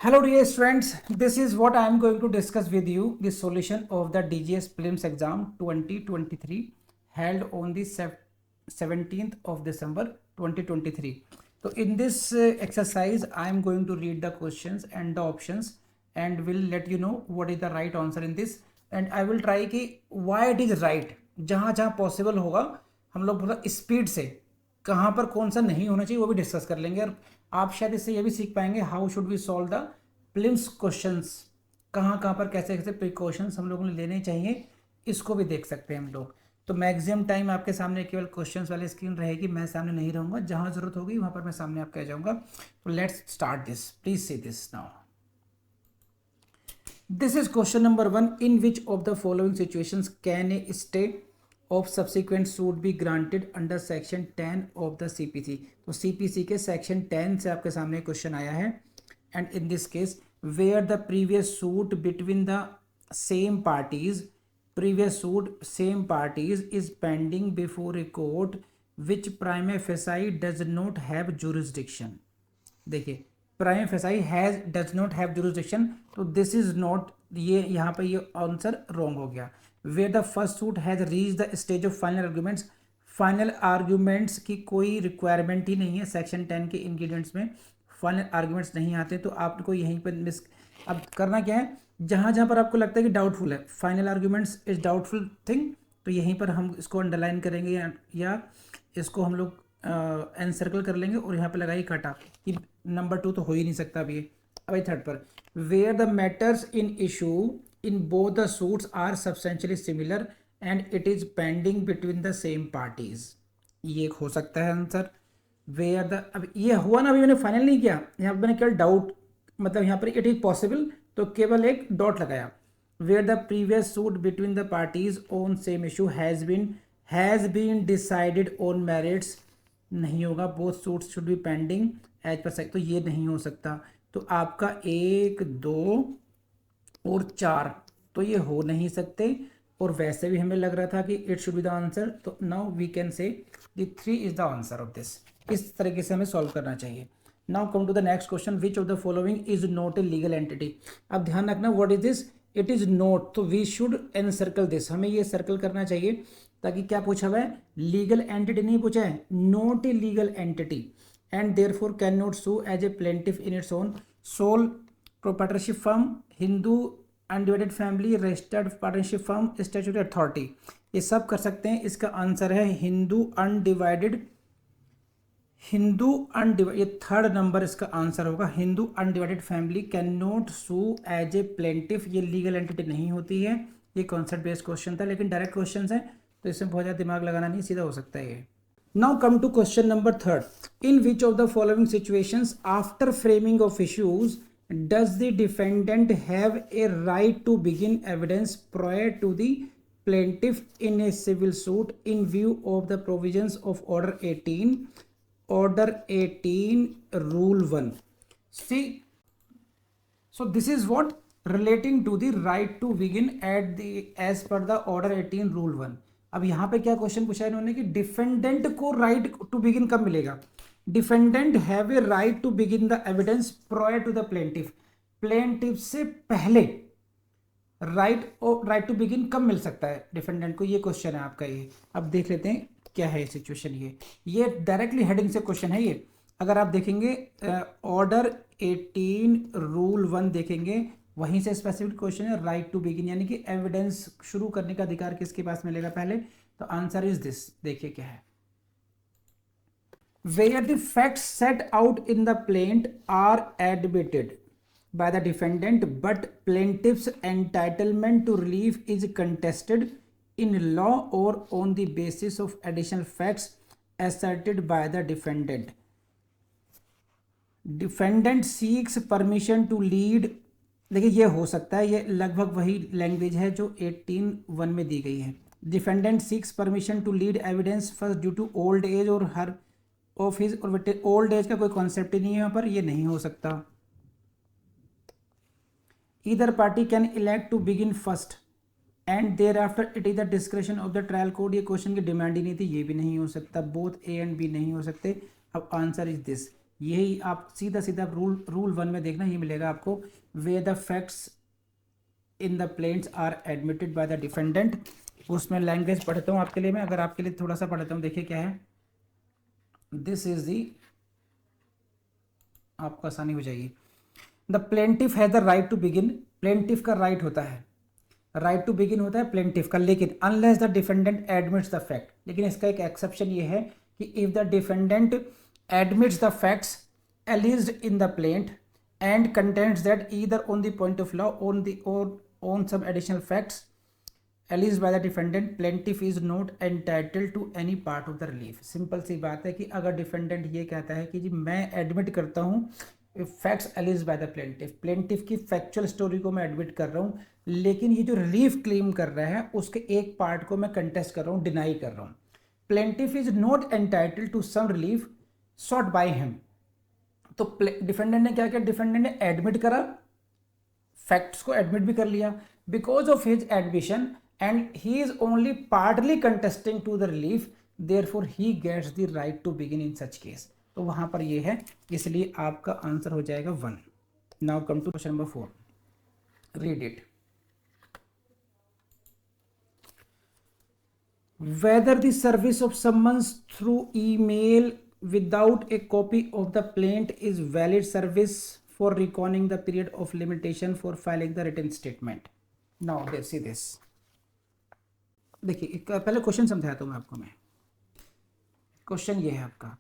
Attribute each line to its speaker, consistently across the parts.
Speaker 1: Hello dear students, this is what I am going to discuss with you, the solution of the DGS Prelims exam 2023 held on the 17th of December 2023. So in this exercise, I am going to read the questions and the options and will let you know what is the right answer in this, and I will try कि why it is right, जहाँ जहाँ possible होगा हम लोग पूरा speed से कहाँ पर कौन सा नहीं होना चाहिए वो भी डिस्कस कर लेंगे। और आप शायद इससे ये भी सीख पाएंगे how should we solve the prelims questions, कहाँ कहाँ पर कैसे कैसे प्रिकॉशंस हम लोगों ने लेने चाहिए, इसको भी देख सकते हैं हम लोग। तो मैक्सिमम टाइम आपके सामने केवल क्वेश्चंस वाली स्क्रीन रहेगी, मैं सामने नहीं रहूँगा, जहाँ ज़रूरत होगी वहाँ पर मैं सामने आपके आ जाऊँगा। तो let's start this, please see this now. This is question number 1. In which of the following situations can a stay of subsequent suit be granted under section 10 of the CPC? तो CPC के section 10 से आपके सामने question आया है, and in this case where the previous suit between the same parties is pending before a court which prima facie does not have jurisdiction. देखिए prima facie has does not have jurisdiction, तो this is not, ये यहाँ पे ये answer wrong हो गया। Where the first suit has reach the stage of final arguments, final arguments की कोई रिक्वायरमेंट ही नहीं है, सेक्शन 10 के इंग्रेडिएंट्स में फाइनल आर्ग्यूमेंट्स नहीं आते, तो आपको यहीं पर मिस अब करना क्या है, जहाँ जहाँ पर आपको लगता है कि डाउटफुल है, final arguments is doubtful thing, तो यहीं पर हम इसको अंडरलाइन करेंगे या इसको हम लोग एनसर्कल कर लेंगे और यहाँ पे लगाइए कटा कि नंबर 2 तो हो ही नहीं सकता अभी। अब थर्ड पर where the matters in issue in both the suits are substantially similar and it is pending between the same parties, ये हो सकता है आंसर। वेयर द, अब ये हुआ ना, अभी मैंने फाइनल नहीं किया, यहाँ पर मैंने केवल डाउट, मतलब यहाँ पर इट इज पॉसिबल, तो केवल एक डॉट लगाया। Where the previous suit between the parties on same issue has been decided on merits, नहीं होगा। Both suits should be pending as per sect, तो ये नहीं हो सकता। तो आपका 1, 2 और 4 तो ये हो नहीं सकते, और वैसे भी हमें लग रहा था कि it should be the answer, तो now we can say the 3 is the answer of this. इस तरीके से हमें सॉल्व करना चाहिए। Now come to the next question, which of the following is not a legal entity. अब ध्यान रखना what is this, it is not, तो वी शुड एनसर्कल दिस, हमें ये सर्कल करना चाहिए, ताकि क्या पूछा हुआ है, लीगल एंटिटी नहीं पूछा है, not a legal entity and therefore can not sue as a plaintiff in its own sole proprietorship firm, Hindu undivided family, registered partnership firm, statutory authority, ये सब कर सकते हैं। इसका आंसर है हिंदू अनडिवाइडेड, ये थर्ड नंबर इसका आंसर होगा। Hindu undivided family can not sue as a plaintiff, ये लीगल एंटिटी नहीं होती है। ये कॉन्सेप्ट बेस्ड क्वेश्चन था, लेकिन डायरेक्ट क्वेश्चन है तो इसमें बहुत ज़्यादा दिमाग लगाना नहीं, सीधा हो सकता है ये। Now come to question number 3, in which of the following situations after framing of issues does the defendant have a right to begin evidence prior to the plaintiff in a civil suit in view of the provisions of order 18 rule 1। See, so this is what relating to the right to begin at the as per the order 18 rule 1। अब यहाँ पे क्या question पूछा है इन्होंने कि defendant को right to begin कब मिलेगा, defendant have a right to begin the evidence prior to the plaintiff, plaintiff से पहले राइट टू बिगिन कब मिल सकता है डिफेंडेंट को, ये क्वेश्चन है आपका। ये अब देख लेते हैं क्या है सिचुएशन। ये डायरेक्टली हेडिंग से क्वेश्चन है ये। अगर आप देखेंगे ऑर्डर 18 रूल 1 देखेंगे, वहीं से स्पेसिफिक क्वेश्चन है राइट टू बिगिन, यानी कि एविडेंस शुरू करने का अधिकार किसके पास मिलेगा पहले, तो आंसर इज दिस। देखिए क्या है, where the facts set out in the plaint are admitted by the defendant but plaintiff's entitlement to relief is contested in law or on the basis of additional facts asserted by the defendant. Defendant seeks permission to lead, देखिए ये हो सकता है, ये लगभग वही language है जो 18(1) में दी गई है। Defendant seeks permission to lead evidence first due to old age और हर ऑफ हिज, और ओल्ड एज का कोई कॉन्सेप्ट ही नहीं है यहाँ पर, ये नहीं हो सकता। Either party can elect to begin first and thereafter it is the discretion of the trial court, ये क्वेश्चन की डिमांड ही नहीं थी, ये भी नहीं हो सकता। बोथ ए एंड बी नहीं हो सकते। अब आंसर इज दिस, यही आप सीधा सीधा रूल 1 में देखना, ये मिलेगा आपको, where the facts in the plaints are admitted by the defendant. उसमें लैंग्वेज पढ़ता हूँ आपके लिए मैं, अगर आपके लिए थोड़ा सा पढ़ता हूँ, देखिए क्या है, दिस इज दी, आपको आसानी हो जाएगी। The plaintiff has the right to begin, plaintiff का राइट होता है, राइट टू बिगिन होता है प्लेंटिफ का, लेकिन unless the defendant admits the fact, लेकिन इसका एक एक्सेप्शन ये है कि if the defendant admits the facts alleged in the plaint and contends that either on the point of law on the or on some additional facts alleged by the defendant, plaintiff is not entitled to any part of the relief. Simple सी बात है कि अगर defendant ये कहता है कि जी मैं एडमिट करता हूँ facts alleged by the plaintiff, plaintiff की फैक्चुअल स्टोरी को मैं एडमिट कर रहा हूँ, लेकिन ये जो रिलीफ क्लेम कर रहा है उसके एक पार्ट को मैं कंटेस्ट कर रहा हूँ, डिनाई कर रहा हूँ, plaintiff is not entitled to some relief sought by him. तो डिफेंडेंट ने क्या किया, डिफेंडेंट ने एडमिट करा, फैक्ट्स को एडमिट भी कर लिया, because of his admission and he is only partly contesting to the relief, therefore he gets the right to begin in such case. तो वहां पर ये है, इसलिए आपका आंसर हो जाएगा 1। Now come to question number 4, read it. Whether the service of summons through email without a copy of the plaint is valid service for reckoning the period of limitation for filing the written statement. Now let's see this. देखिए पहले question समझाता हूँ मैं आपको, मैं question ये है आपका,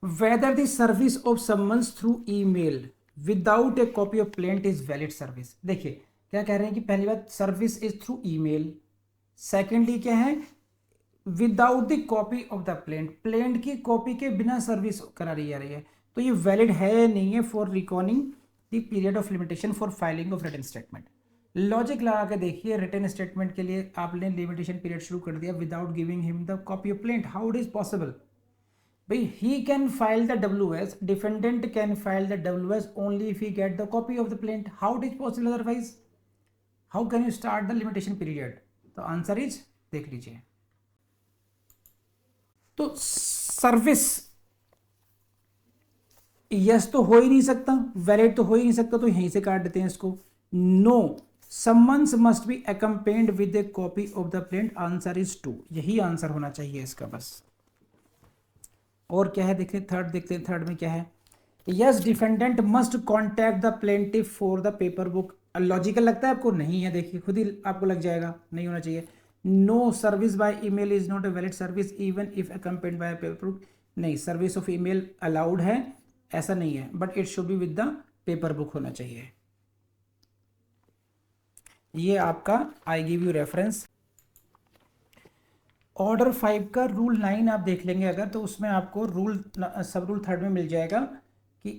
Speaker 1: whether the service of summons through email without a copy of plaint is valid service। देखिए क्या कह रहे हैं कि पहली बात service is through email, secondly क्या है, without the copy of the plaint, plaint की कॉपी के बिना सर्विस करा रही जा रही है, तो ये वैलिड है या नहीं है for recording the period of limitation for filing of written statement. Logic लगा के देखिए, रिटन स्टेटमेंट के लिए आपने लिमिटेशन पीरियड शुरू कर दिया without giving him the copy of plaint, how it is possible भाई। He can file the WS, defendant can file the WS only if he get the copy of the plaint, how it is possible otherwise, how can you start the limitation period. तो answer is, देख लीजिए, तो service yes तो हो ही नहीं सकता, valid तो हो ही नहीं सकता, तो यहीं से काट देते हैं इसको। No, summons must be accompanied with a copy of the plaint, answer is 2, यही आंसर होना चाहिए इसका बस। और क्या है देखते हैं, थर्ड देखते हैं, थर्ड में क्या है, yes defendant must contact the plaintiff for the paper book. Logical लगता है आपको, नहीं है, देखिए खुद ही आपको लग जाएगा, नहीं होना चाहिए। No service by email is not a valid service even if accompanied by paper book, नहीं, सर्विस ऑफ ईमेल अलाउड है, ऐसा नहीं है, but it should be with the paper book होना चाहिए। ये आपका I give you reference. Order 5 का रूल 9 आप देख लेंगे अगर, तो उसमें आपको रूल सब रूल 3 में मिल जाएगा कि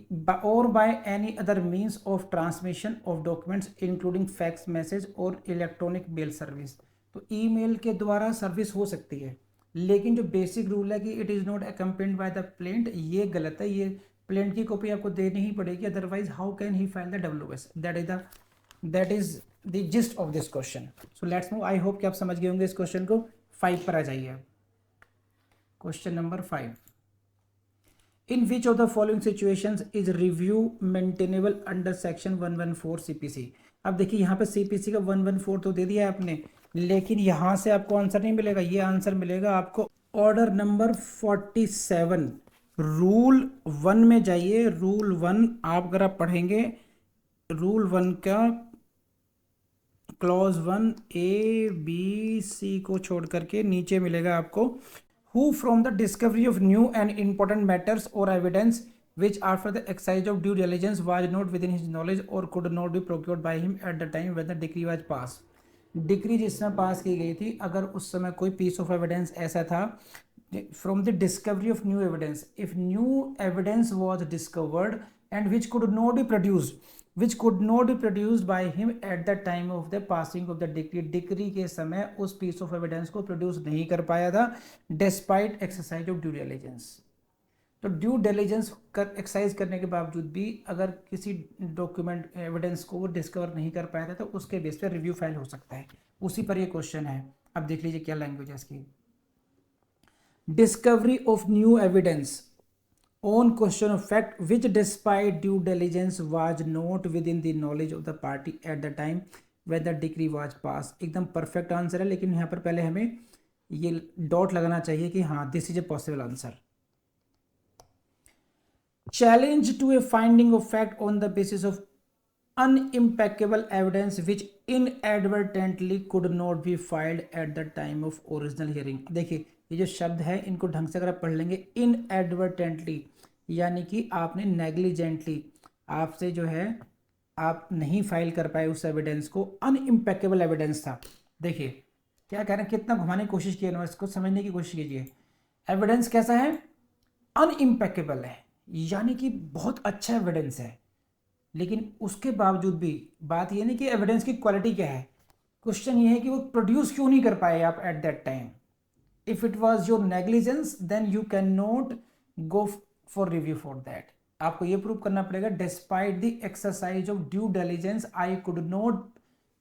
Speaker 1: और by any other means of transmission of documents including fax message और इलेक्ट्रॉनिक मेल सर्विस। तो ईमेल के द्वारा सर्विस हो सकती है, लेकिन जो बेसिक रूल है कि it is not accompanied by the plaint, ये गलत है, ये प्लेंट की कॉपी आपको देनी ही पड़ेगी, otherwise how can he file the WS। That is the gist of this question. So let's move, I hope कि आप समझ गए होंगे इस क्वेश्चन को। 5 पर आ जाइए, question number 5, in which of the following situations is review maintainable under section 114 CPC। अब देखिए यहाँ पे CPC का 114 तो दे दिया है आपने, लेकिन यहाँ से आपको आंसर नहीं मिलेगा, ये आंसर मिलेगा आपको ऑर्डर नंबर 47। रूल 1 में जाइए, रूल 1 आप अगर आप पढ़ेंगे, रूल 1 का क्लॉज 1 A B C को छोड़ करके नीचे मिलेगा आपको, who from the discovery of new and important matters or evidence which after the exercise of due diligence was not within his knowledge or could not be procured by him at the time when the decree was passed। Decree जिस समय पास की गई थी, अगर उस समय कोई piece of evidence ऐसा था, from the discovery of new evidence, if new evidence was discovered and which could not be produced, which could not be produced by him at the time of the passing of the decree, decree के समय उस piece of evidence को produce नहीं कर पाया था despite exercise of due diligence. तो due diligence exercise करने के बावजूद भी अगर किसी डॉक्यूमेंट एविडेंस को वो डिस्कवर नहीं कर पाया था, तो उसके बेस पर रिव्यू फाइल हो सकता है। उसी पर ये क्वेश्चन है, अब देख लीजिए क्या लैंग्वेज है इसकी। discovery of new evidence on question of fact which despite due diligence was not within the knowledge of the party at the time when the decree was passed। एकदम परफेक्ट आंसर है, लेकिन यहाँ पर पहले हमें ये डॉट लगाना चाहिए कि हाँ this is a possible answer. Challenge to a finding of fact on the basis of unimpeccable evidence which inadvertently could not be filed at the time of original hearing। देखिए ये जो शब्द है इनको ढंग से अगर आप पढ़ लेंगे, inadvertently यानी कि आपने negligently, आपसे जो है आप नहीं फाइल कर पाए उस एविडेंस को, अनइम्पेकेबल एविडेंस था। देखिए क्या कह रहे हैं, कितना घुमाने की कोशिश की है, इसको समझने की कोशिश कीजिए। एविडेंस कैसा है, अनइम्पेकेबल है, यानी कि बहुत अच्छा एविडेंस है, लेकिन उसके बावजूद भी बात ये नहीं कि एविडेंस की क्वालिटी क्या है, क्वेश्चन ये है कि वो प्रोड्यूस क्यों नहीं कर पाए आप at that time. If it was your negligence then you can not go for review for that. आपको ये प्रूव करना पड़ेगा despite the exercise of due diligence I could not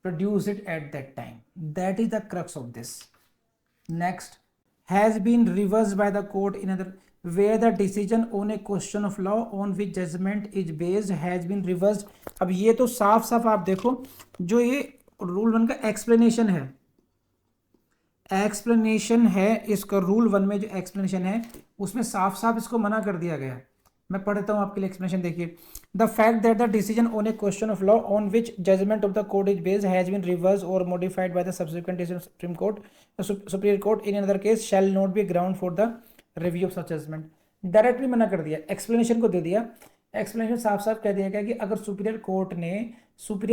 Speaker 1: produce it at that time. That is the crux of this. Next, has been reversed by the court in other where the decision on a question of law on which judgment is based has been reversed। अब ये तो साफ साफ आप देखो, जो ये rule 1 का एक्सप्लेनेशन है इसका, रूल 1 में जो एक्सप्लेनेशन है उसमें साफ साफ इसको मना कर दिया गया है। मैं पढ़ता हूँ आपके लिए एक्सप्लेनेशन, देखिए। The fact that the decision on a question of law on which judgment of the court is based has been reverse or modified by the subsequent decision of supreme court, supreme court in other case shall not be ground for the review of such judgment. Directly मना कर दिया, explanation को दे दिया। Explanation साफ साफ कह दिया गया कि अगर सुपीरियर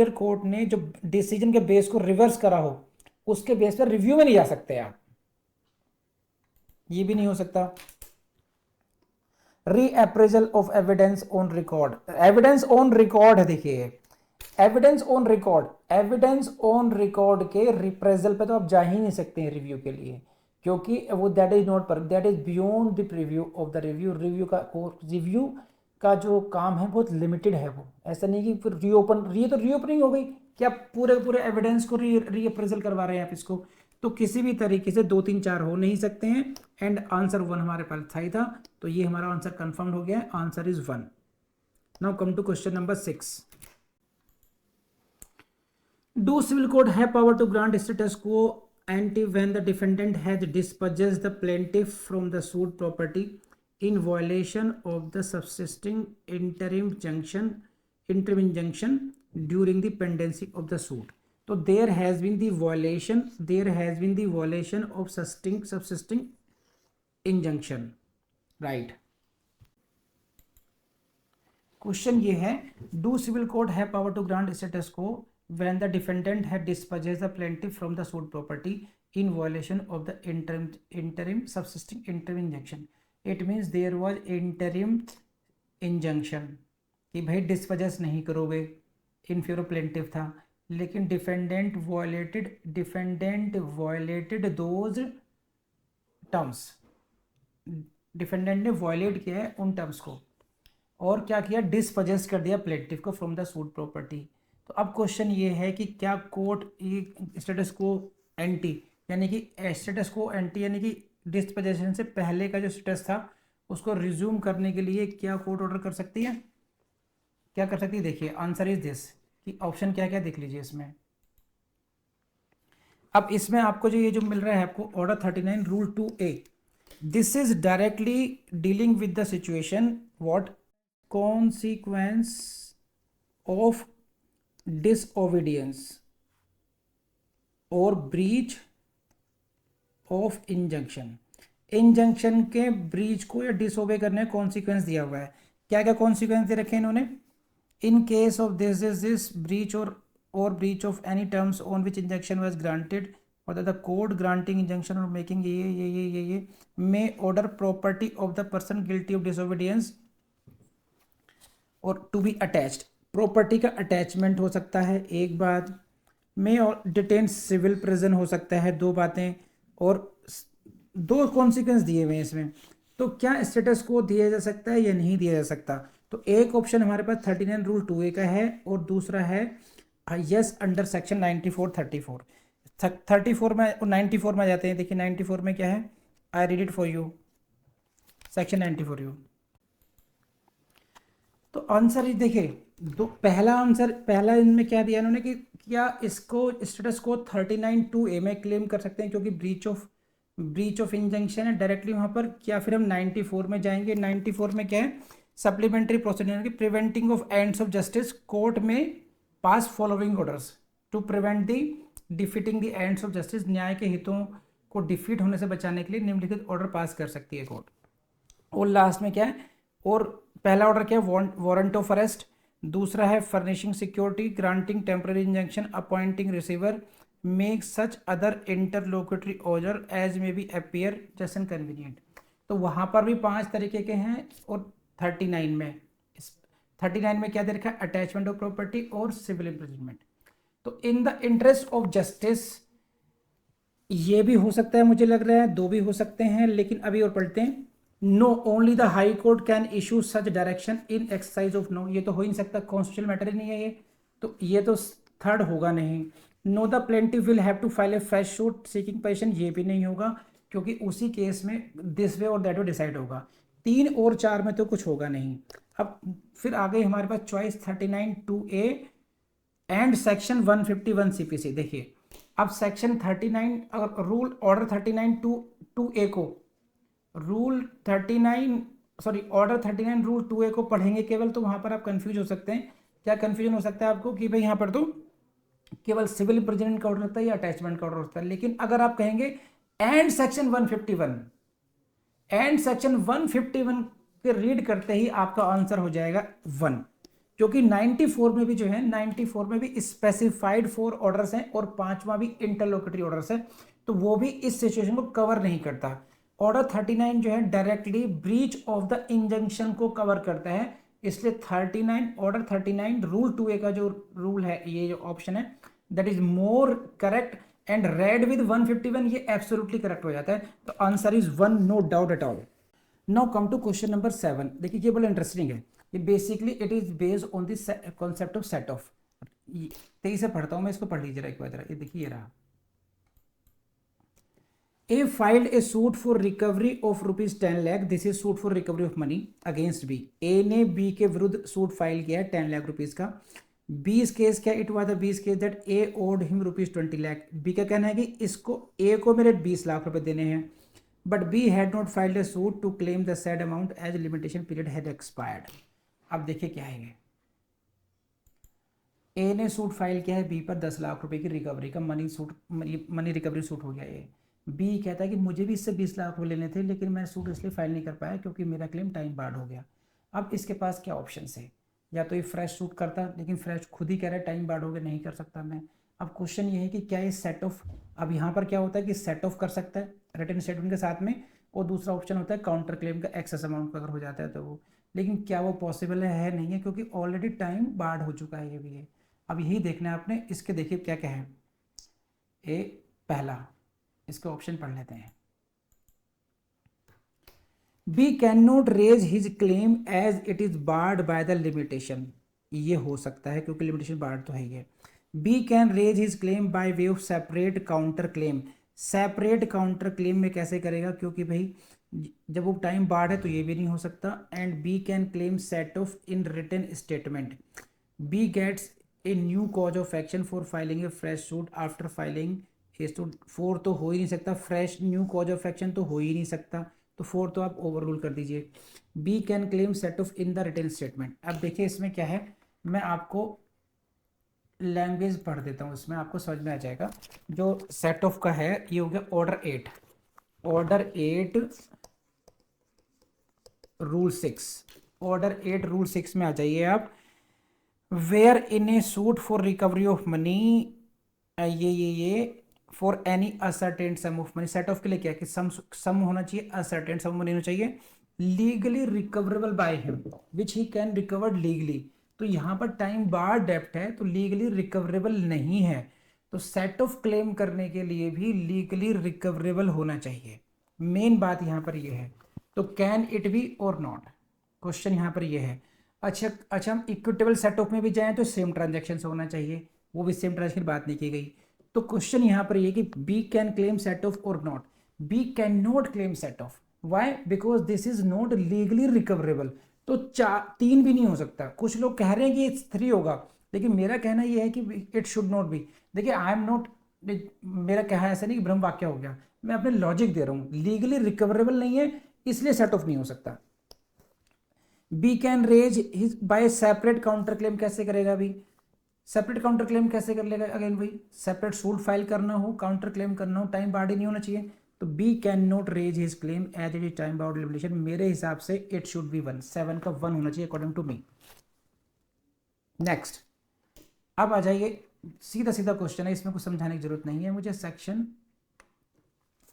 Speaker 1: कोर्ट ने जो डिसीजन के बेस को रिवर्स करा हो उसके बेस पर रिव्यू में नहीं जा सकते आप, ये भी नहीं हो सकता। Reappraisal of evidence on record, evidence on record है, देखिए एविडेंस ऑन रिकॉर्ड के रिप्रेजल पे तो आप जा ही नहीं सकते हैं रिव्यू के लिए, क्योंकि वो दैट इज नॉट पर, that is beyond the review of the review का जो काम है बहुत लिमिटेड है। वो ऐसा नहीं कि फिर रीओपनिंग हो गई कि आप पूरे एविडेंस को रीअप्रेजल करवा रहे हैं आप इसको, तो किसी भी तरीके से 2 3 4 हो नहीं सकते हैं। एंड आंसर 1 हमारे पास सही था, तो ये हमारा आंसर कंफर्म हो गया, answer is 1। Now come to question number 6। Do civil court have power to grant status quo ante when the defendant has dispossessed the plaintiff from the sued property in violation of the subsisting interim injunction during the pendency of the suit। तो there has been the violation of subsisting injunction, right। Question ये है, do civil court have power to grant status quo when the defendant had dispossessed the plaintiff from the sued property in violation of the subsisting interim injunction। It means there was interim injunction कि भाई डिस्पजेस नहीं करोगे, in favour plaintiff था, लेकिन defendant violated those terms, defendant ने violet किया है उन टर्म्स को, और क्या किया, डिस्पजेस कर दिया प्लेंटिफ को फ्रॉम द सूड प्रॉपर्टी। तो अब क्वेश्चन ये है कि क्या कोर्ट स्टेटस को एंटी यानी कि डिस्पोजेशन से पहले का जो स्टेटस था उसको रिज्यूम करने के लिए क्या कोर्ट ऑर्डर कर सकती है, क्या कर सकती है। देखिए आंसर इज दिस कि ऑप्शन क्या क्या देख लीजिए इसमें। अब इसमें आपको जो ये जो मिल रहा है आपको order 39 rule 2A, this is directly dealing with the situation what consequence of disobedience और ब्रीच ऑफ इंजंक्शन के ब्रीच को या डिसओबे करने का कॉन्सिक्वेंस दिया हुआ है। क्या क्या कॉन्सिक्वेंस दे रखे हैं इन्होंने, in case of this breach or breach of any terms on which injunction was granted or the court granting injunction or making ये may order property of the person guilty of disobedience or to be attached. Property का attachment हो सकता है एक बात, में और detain civil prison हो सकता है 2 बातें, और 2 कॉन्सिक्वेंस दिए हुए हैं इसमें। तो क्या स्टेटस को दिया जा सकता है या नहीं दिया जा सकता, तो एक ऑप्शन हमारे पास 39 रूल 2A का है और दूसरा है यस अंडर सेक्शन 94 34 में 94 में जाते हैं। देखिए 94 में क्या है, I read it for you, section 90 for you. तो आंसर ही देखिए, दो पहला आंसर, पहला इनमें क्या दिया इन्होंने कि क्या इसको स्टेटस को 39(2)A में क्लेम कर सकते हैं क्योंकि ब्रीच ऑफ इंजंक्शन है डायरेक्टली वहां पर, क्या फिर हम 94 में जाएंगे। 94 में क्या है, सप्लीमेंट्री प्रोसीजर की preventing of ends of justice, court में pass following orders to prevent the defeating the ends of justice, न्याय के हितों को डिफीट होने से बचाने के लिए निम्नलिखित ऑर्डर पास कर सकती है कोर्ट। और लास्ट में क्या है, और पहला ऑर्डर क्या है, वारंट ऑफ अरेस्ट, दूसरा है furnishing security, granting temporary injunction, appointing receiver, make such other interlocutory order as may be appear just and convenient. तो वहां पर भी 5 तरीके के हैं। और 39 में 39 में क्या दे रखा है, अटैचमेंट ऑफ प्रॉपर्टी और सिविल इम्प्रिजनमेंट। तो इन द इंटरेस्ट ऑफ जस्टिस ये भी हो सकता है, मुझे लग रहा है 2 भी हो सकते हैं, लेकिन अभी और पढ़ते हैं। No only the high court can issue such direction in exercise of no, ये तो हो ही नहीं सकता, कॉन्स्टिट्यूशनल मैटर ही नहीं है ये, तो ये तो थर्ड होगा नहीं। No the plaintiff will have to file a fresh suit seeking position, ये भी नहीं होगा क्योंकि उसी केस में दिस वे और दैट वे डिसाइड होगा। 3 और 4 में तो कुछ होगा नहीं। अब फिर आ गई हमारे पास choice 39(2)A and section 151 CPC। देखिए अब सेक्शन 39 अगर रूल ऑर्डर 39(2)A को rule 39 sorry order 39 rule 2A को पढ़ेंगे केवल, तो वहां पर आप कंफ्यूज हो सकते हैं। क्या कंफ्यूजन हो सकता है आपको कि भाई यहाँ पर तो केवल सिविल इम्प्रिजनमेंट का ऑर्डर होता है या अटैचमेंट का ऑर्डर होता है, लेकिन अगर आप कहेंगे एंड सेक्शन 151, एंड सेक्शन 151 के रीड करते ही आपका आंसर हो जाएगा 1, क्योंकि 94 में भी जो है 94 में भी स्पेसिफाइड 4 ऑर्डर्स हैं और 5वां भी इंटरलोक्यूटरी ऑर्डर्स है, तो वो भी इस सिचुएशन को कवर नहीं करता। ऑर्डर 39 जो है directly breach of the injunction को कवर करता है, इसलिए 39 ऑर्डर 39 रूल 2A का जो रूल है, ये जो ऑप्शन है that is more correct and read with 151 ये एब्सोल्युटली करेक्ट हो जाता है। तो answer is 1, no doubt at all. Now come to question number 7। देखिए ये बड़ा इंटरेस्टिंग है, ये basically it is based on this concept of set off. तेजी से पढ़ता हूं मैं, इसको पढ़ लीजिए एक बार जरा। ये देखिए ये रहा, A filed a suit for recovery of ₹10 lakh, this is suit for recovery of money against B। A ने B के विरुद्ध सूट फाइल किया है 10 लाख रुपीज का। B's केस क्या, it was the B's case that A owed him ₹20 lakh। B का कहना है कि इसको A को मेरे 20 लाख रुपए देने हैं, but B had not filed a suit to claim the said amount as limitation period had expired। अब देखिए क्या है, A ने सूट फाइल किया है B पर 10 लाख रुपए की रिकवरी का, मनी रिकवरी सूट हो गया ये। बी कहता है कि मुझे भी इससे 20 लाख रुपए लेने थे, लेकिन मैं सूट इसलिए फाइल नहीं कर पाया क्योंकि मेरा क्लेम टाइम बार्ड हो गया। अब इसके पास क्या ऑप्शन है, या तो ये फ्रेश सूट करता, लेकिन फ्रेश खुद ही कह रहा है टाइम बार्ड हो गया, नहीं कर सकता मैं। अब क्वेश्चन ये है कि क्या ये सेट ऑफ, अब यहाँ पर क्या होता है कि सेट ऑफ कर सकता है रिटन स्टेटमेंट के साथ में, और दूसरा ऑप्शन होता है काउंटर क्लेम का एक्सेस अमाउंट अगर हो जाता है तो वो, लेकिन क्या वो पॉसिबल है नहीं है, क्योंकि ऑलरेडी टाइम बार्ड हो चुका है ये भी है। अब यही देखना है आपने, इसके देखिए क्या क्या है। ए पहला, इसके ऑप्शन पढ़ लेते हैं। B can not raise his claim as it is barred by the limitation, ये हो सकता है क्योंकि लिमिटेशन बार्ड तो है ही है। B can raise his claim by way of separate counter claim, separate counter claim में कैसे करेगा, क्योंकि भाई जब वो टाइम बार्ड है तो ये भी नहीं हो सकता। And B can claim set off in written statement, B gets a new cause of action for filing a fresh suit after filing इस तो 4 तो हो ही नहीं सकता, fresh new cause of action तो हो ही नहीं सकता, तो 4 तो आप ओवर रूल कर दीजिए। B can claim set off in the written statement. अब देखिए इसमें क्या है, मैं आपको लैंग्वेज पढ़ देता हूँ, इसमें आपको समझ में आ जाएगा। जो सेट ऑफ का है ये हो गया order 8, order 8 rule 6, order 8 rule 6 में आ जाइए आप। Where in a suit for recovery of money, ये for any ascertain sum of money, set off के लिए क्या कि सम होना चाहिए, असर्टेन सम मनी होना चाहिए, legally recoverable by him which he can recover legally. तो यहाँ पर टाइम बार डेप्ट है तो लीगली रिकवरेबल नहीं है, तो सेट ऑफ क्लेम करने के लिए भी लीगली रिकवरेबल होना चाहिए। मेन बात यहाँ पर ये है, तो कैन इट बी और नॉट, क्वेश्चन यहाँ पर ये है। अच्छा हम इक्विटेबल सेट ऑफ में भी जाएं तो सेम ट्रांजेक्शन होना चाहिए, वो भी सेम ट्रांजेक्शन बात नहीं की गई। तो क्वेश्चन यहाँ पर ये कि B can claim set off और not, B can not claim set off, why, because this is not legally recoverable. तो तीन भी नहीं हो सकता। कुछ लोग कह रहे हैं कि इट्स थ्री होगा, लेकिन मेरा कहना यह है कि इट शुड नॉट बी। देखिए आई एम नॉट, मेरा कहना ऐसा नहीं कि ब्रह्म वाक्य हो गया, मैं अपने लॉजिक दे रहा हूँ, लीगली रिकवरेबल नहीं है इसलिए सेट ऑफ नहीं हो सकता। B can raise by separate counter claim, कैसे करेगा अभी, सेपरेट काउंटर क्लेम कैसे कर लेगा, अगेन भाई सेपरेट सूट फाइल करना हो, काउंटर क्लेम करना हो, टाइम बाउंड ही नहीं होना चाहिए। तो B can not raise his claim as it is time bound limitation, मेरे हिसाब से इट शुड बी 1, 7 का 1 होना चाहिए अकॉर्डिंग टू मी। नेक्स्ट, अब आ जाइए, सीधा सीधा क्वेश्चन है, इसमें कुछ समझाने की जरूरत नहीं है मुझे। Section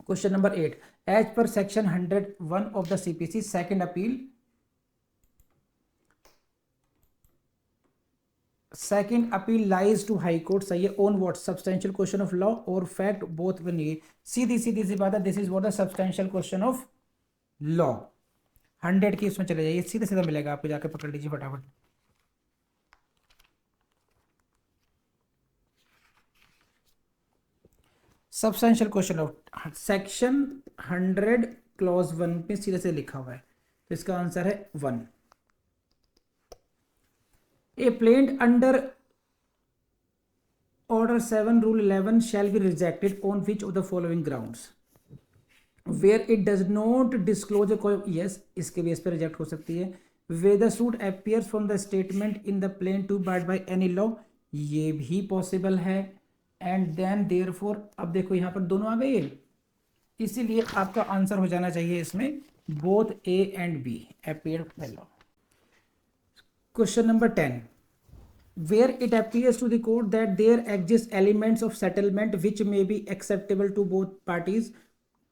Speaker 1: question number 8, as per section 101 of the CPC second appeal, second appeal lies to high court, सही है, on what, substantial question of law और फैक्ट बोथ बनिए, सीधी सीधी सी बात है, this is what the substantial question of law. 100 की इसमें चले जाइए, सीधा सीधा मिलेगा आपको, जाके पकड़ लीजिए फटाफट। Substantial question of section 100 clause 1 पे सीधे से लिखा हुआ है, तो इसका आंसर है 1। ए plaint under Order 7 Rule 11 shall be rejected on which of the following grounds? Where it does not disclose a yes, इसके बेस पर रिजेक्ट हो सकती है। Where the suit appears from the statement in the plaint to abide by any law, ये भी possible है। And then therefore, अब देखो यहाँ पर दोनों आ गए, इसीलिए आपका आंसर हो जाना चाहिए इसमें both A and B appear by law। Question number 10, where it appears to the court that there exist elements of settlement which may be acceptable to both parties,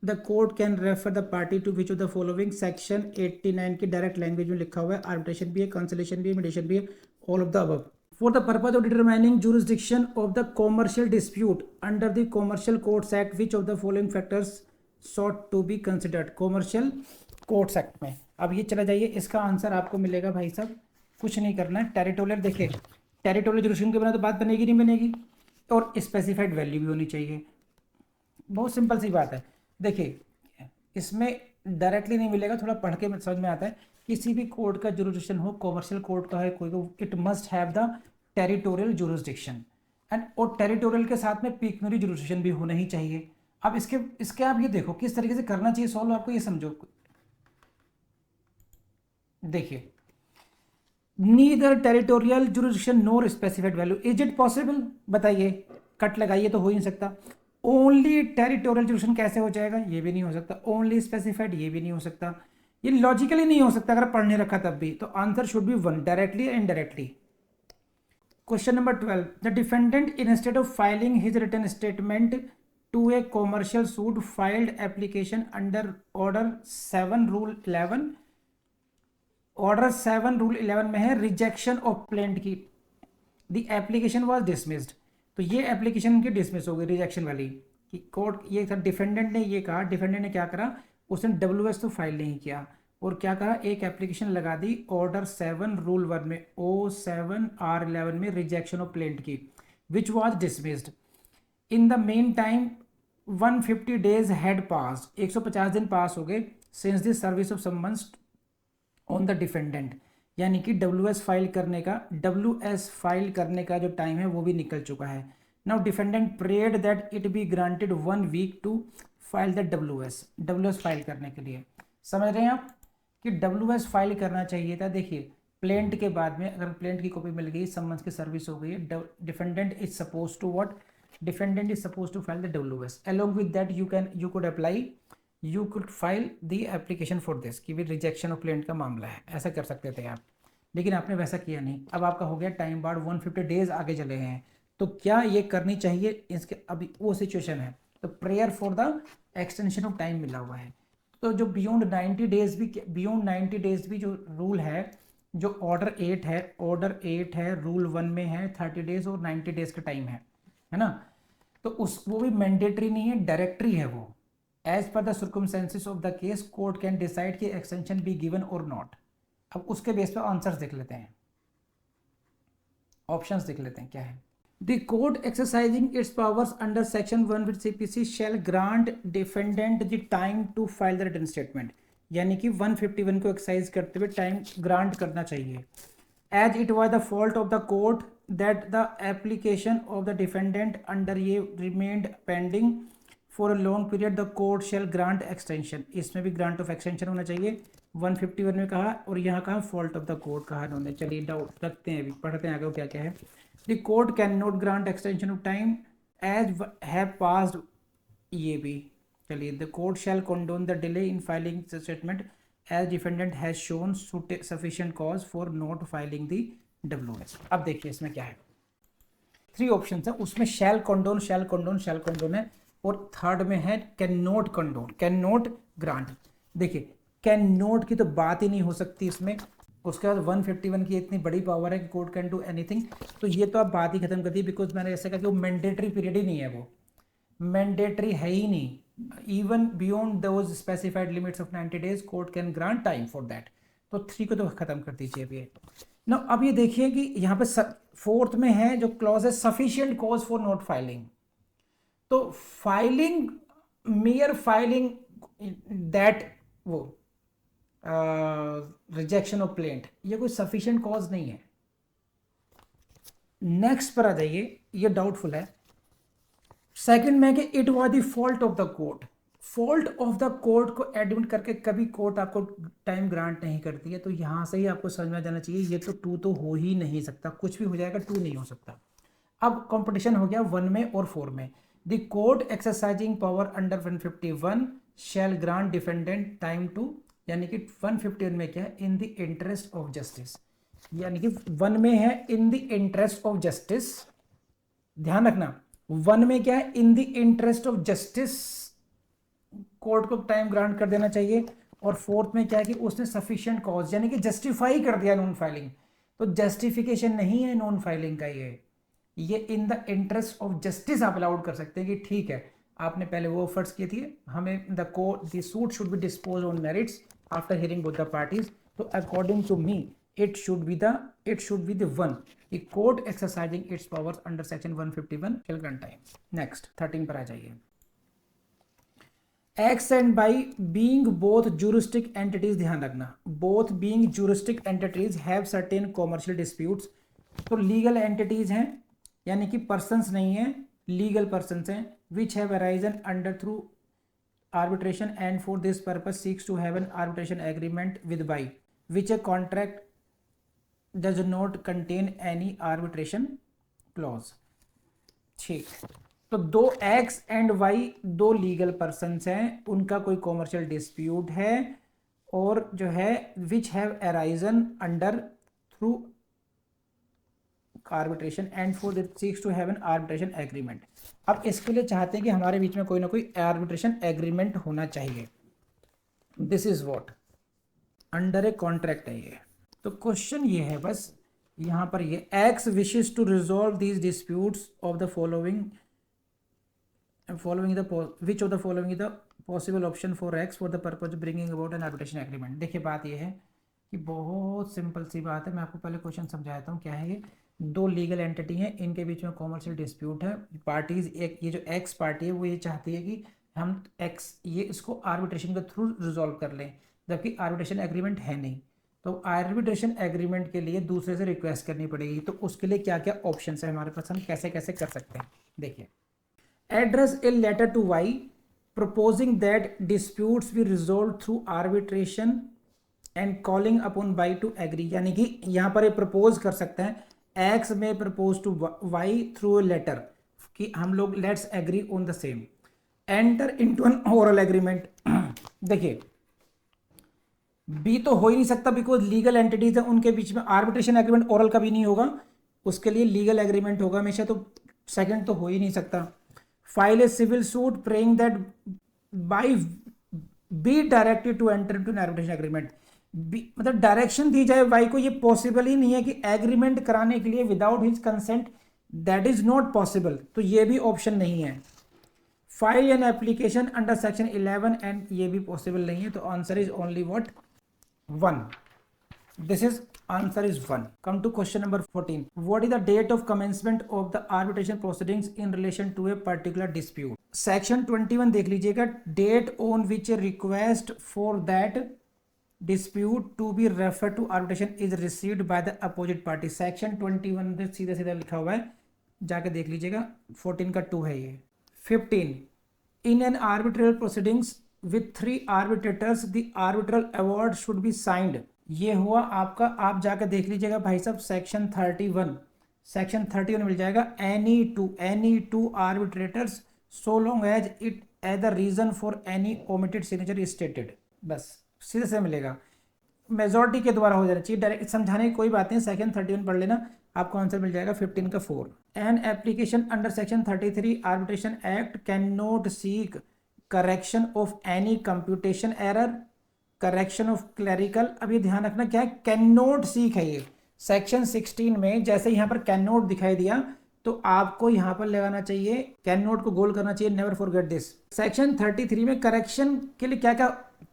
Speaker 1: the court can refer the party to which of the following, section 89 की direct language में लिखा हुआ है, arbitration भी है, consolation भी है, mediation भी है, all of the above. For the purpose of determining jurisdiction of the commercial dispute under the commercial courts act, which of the following factors sought to be considered, commercial courts act में। अब ये चला जाइए, इसका answer आपको मिलेगा भाई साहब, कुछ नहीं करना है, टेरिटोरियल, देखिए टेरिटोरियल जुरिस्डिक्शन के बिना तो बात बनेगी नहीं बनेगी, और स्पेसिफाइड वैल्यू भी होनी चाहिए, बहुत सिंपल सी बात है। देखिए इसमें डायरेक्टली नहीं मिलेगा, थोड़ा पढ़ के समझ में आता है, किसी भी कोर्ट का जुरिस्डिक्शन हो, कॉमर्शियल कोर्ट का है कोई को, it must have the territorial jurisdiction and, और टेरिटोरियल के साथ में पिक्यूनरी जुरिस्डिक्शन भी होना ही चाहिए। अब इसके आप ये देखो किस तरीके से करना चाहिए सॉल्व, आपको ये समझो। देखिए neither territorial jurisdiction nor specified value, is it possible, बताइए, कट लगाइए तो हो ही नहीं सकता। ओनली टेरिटोरियल जुरिस्डिक्शन कैसे हो जाएगा, ये भी नहीं हो सकता। ओनली स्पेसिफाइड, ये भी नहीं हो सकता, ये लॉजिकली नहीं हो सकता अगर पढ़ने रखा तब भी। तो आंसर शुड बी 1, डायरेक्टली या indirectly. Question number 12, the defendant instead of filing his written statement to a commercial suit filed application under order 7 rule 11, order 7 rule 11 में है रिजेक्शन ऑफ प्लेंट की, द एप्लीकेशन वाज डिसमिस्ड, तो ये application की dismiss हो गई, rejection वाली कि कोर्ट, ये था डिफेंडेंट ने ये कहा, डिफेंडेंट ने क्या करा, उसने WS तो फाइल नहीं किया, और क्या करा, एक एप्लीकेशन लगा दी ऑर्डर 7 रूल 1 में, O7R11 में रिजेक्शन ऑफ प्लेंट की, which was dismissed. In the main time 150 days had passed, 150 दिन पास हो गए since the service of summons on the defendant, यानी कि WS फाइल करने का जो टाइम है वो भी निकल चुका है। Now defendant prayed that it be granted 1 week to file the WS file करने के लिए। समझ रहे हैं आप कि WS फाइल करना चाहिए था। देखिए प्लेंट के बाद में अगर प्लेंट की कॉपी मिल गई, समन्स की सर्विस हो गई है, defendant is suppose to what, defendant is suppose to file the WS, along with that you could file the application for this, कि भी रिजेक्शन ऑफ प्लेंट का मामला है, ऐसा कर सकते थे आप, लेकिन आपने वैसा किया नहीं। अब आपका हो गया टाइम बाउंड, 150 डेज आगे चले गए हैं, तो क्या ये करनी चाहिए, इसके अभी वो सिचुएशन है, तो prayer for the extension of time मिला हुआ है। तो जो बियॉन्ड 90 डेज भी जो रूल है, जो ऑर्डर 8 है रूल 1 में है 30 डेज और 90 डेज का टाइम है ना, तो वो भी मैंडेटरी नहीं है, डायरेक्टरी है वो। As per the circumstances of the case court can decide कि एक्सटेंशन बी गिवन और नॉट। अब उसके बेस पर आंसर्स देख लेते हैं, ऑप्शंस देख लेते हैं क्या है। The court exercising its powers under section 1 with CPC shall grant defendant the time to file the written statement. यानी कि 151 को एक्सरसाइज करते हुए टाइम ग्रांट करना चाहिए. As it was the fault of the court that the application of the defendant under ये remained pending for a long period, the court shall grant extension. इसमें भी grant of extension होना चाहिए. 151 में कहा और यहाँ कहा fault of the court कहा इन्होंने. चलिए डाउट रखते हैं, अभी पढ़ते हैं आगे क्या क्या है. The court cannot grant extension of time as have passed. ये भी चलिए. The court shall condone the delay in filing the statement as defendant has shown sufficient cause for not filing the WS. अब देखिए इसमें क्या है. 3 option है उसमें. shall condone, shall condone, shall condone है और थर्ड में है cannot condone, cannot grant. देखिए cannot की तो बात ही नहीं हो सकती इसमें. उसके बाद 151 की इतनी बड़ी पावर है कि कोर्ट कैन डू एनीथिंग, तो ये तो आप बात ही खत्म कर दी. बिकॉज मैंने ऐसा कहा कि वो मैंडेटरी पीरियड ही नहीं है, वो मैंडेटरी है ही नहीं. Even beyond those specified limits of 90 days court can grant time for that. तो 3 को तो खत्म कर दीजिए अभी. नो अब ये देखिए कि यहाँ पे 4th में है जो क्लॉज है sufficient cause for not filing. तो फाइलिंग मेयर फाइलिंग दैट वो रिजेक्शन ऑफ प्लेंट, ये कोई सफिशिएंट कॉज नहीं है. नेक्स्ट पर आ जाइए, ये डाउटफुल है. सेकंड में कि it was the fault of the court. Fault of the court को एडमिट करके कभी कोर्ट आपको टाइम ग्रांट नहीं करती है, तो यहां से ही आपको समझ में जाना चाहिए ये तो 2 तो हो ही नहीं सकता. कुछ भी हो जाएगा, 2 नहीं हो सकता. अब कंपटीशन हो गया 1 में और 4 में. The court exercising power under 151 shall grant defendant time to, यानी कि 151 में क्या है, in the interest of justice. यानी कि 1 में है in the interest of justice. ध्यान रखना 1 में क्या है, in the interest of justice court को टाइम ग्रांट कर देना चाहिए. और 4th में क्या है कि उसने सफिशिएंट कॉज यानी कि जस्टिफाई कर दिया नॉन फाइलिंग. तो जस्टिफिकेशन नहीं है नॉन फाइलिंग का, ये इन द इंटरेस्ट ऑफ जस्टिस आप अलाउड कर सकते हैं कि ठीक है आपने पहले वो एफर्ट्स किए थे, हमें the suit should be dispose on merits after hearing both the parties. तो according to me it should be the one the court exercising its powers under section 151 shall grant time. Next 13 पर आ जाइए. X and Y being both juristic entities, ध्यान रखना both being juristic entities have certain commercial disputes. तो legal entities हैं यानी कि persons नहीं है, legal persons हैं which have arisen under through arbitration and for this purpose seeks to have an arbitration agreement with Y which a contract does not contain any arbitration clause. ठीक. तो 2 X and Y 2 legal persons हैं, उनका कोई commercial dispute है और जो है which have arisen under through arbitration and for this seeks to have an arbitration agreement. अब इसके लिए चाहते हैं कि हमारे बीच में कोई ना कोई आर्बिट्रेशन एग्रीमेंट होना चाहिए. This is what under a contract है ये. तो क्वेश्चन ये है बस यहाँ पर ये X wishes to resolve these disputes of the following which of the following is the possible option for X for the purpose of bringing about an arbitration agreement. देखिए बात ये है कि बहुत सिंपल सी बात है. मैं आपको पहले क्वेश्चन समझाता हूँ क्या है ये. 2 लीगल एंटिटी हैं, इनके बीच में कॉमर्शियल डिस्प्यूट है. पार्टीज एक ये जो एक्स पार्टी है वो ये चाहती है कि हम एक्स ये इसको आर्बिट्रेशन के थ्रू रिजॉल्व कर लें, जबकि आर्बिट्रेशन एग्रीमेंट है नहीं. तो आर्बिट्रेशन एग्रीमेंट के लिए दूसरे से रिक्वेस्ट करनी पड़ेगी. तो उसके लिए क्या क्या ऑप्शन है हमारे पास, हम कैसे कैसे कर सकते हैं. देखिए address a letter to Y proposing that disputes be resolve through arbitration and calling upon Y to agree. यानी कि यहाँ पर ये प्रपोज कर सकते हैं एक्स में propose to Y through a letter कि हम लोग let's agree on the same. Enter into an oral agreement. देखिए बी तो हो ही नहीं सकता बिकॉज लीगल एंटिटीज है, उनके बीच में आर्बिट्रेशन एग्रीमेंट ओरल कभी नहीं होगा, उसके लिए लीगल एग्रीमेंट होगा हमेशा. तो सेकंड तो हो ही नहीं सकता. File a civil suit praying that by B directed to enter into an arbitration agreement. मतलब डायरेक्शन दी जाए वाई को, ये पॉसिबल ही नहीं है कि एग्रीमेंट कराने के लिए without his consent, that is not possible. तो ये भी ऑप्शन नहीं है. File an application under section 11 and ये भी पॉसिबल नहीं है. तो answer is only what 1. This is Answer is 1. Come to question number 14. What is the date of commencement of the arbitration proceedings in relation to a particular dispute? Section 21 देख लीजिएगा. Date on which a request for that dispute to be referred to arbitration is received by the opposite party. Section 21 में सीधा सीधा लिखा हुआ है, जाके देख लीजिएगा. 14 का 2 है ये. 15. In an arbitral proceedings with 3 arbitrators, the arbitral award should be signed. ये हुआ आपका, आप जाकर देख लीजिएगा भाई साहब. सेक्शन 31 मिल जाएगा. Any two arbitrators so long as it as the reason for any omitted signature stated. बस सीधे से मिलेगा. मेजॉरिटी के द्वारा हो जाना चाहिए. डायरेक्ट समझाने की कोई बात नहीं. सेक्शन 31 पढ़ लेना, आपको आंसर मिल जाएगा 15 का 4. An application under section 33 arbitration act can not seek correction of any computation error, correction of clerical. अब ये ध्यान रखना क्या है, कैन नॉट सीक है. ये सेक्शन 16 में जैसे यहाँ पर कैन नॉट दिखाई दिया तो आपको यहाँ पर लगाना चाहिए, कैन नॉट को गोल करना चाहिए. Never forget this. सेक्शन 33 में करेक्शन के लिए क्या क्या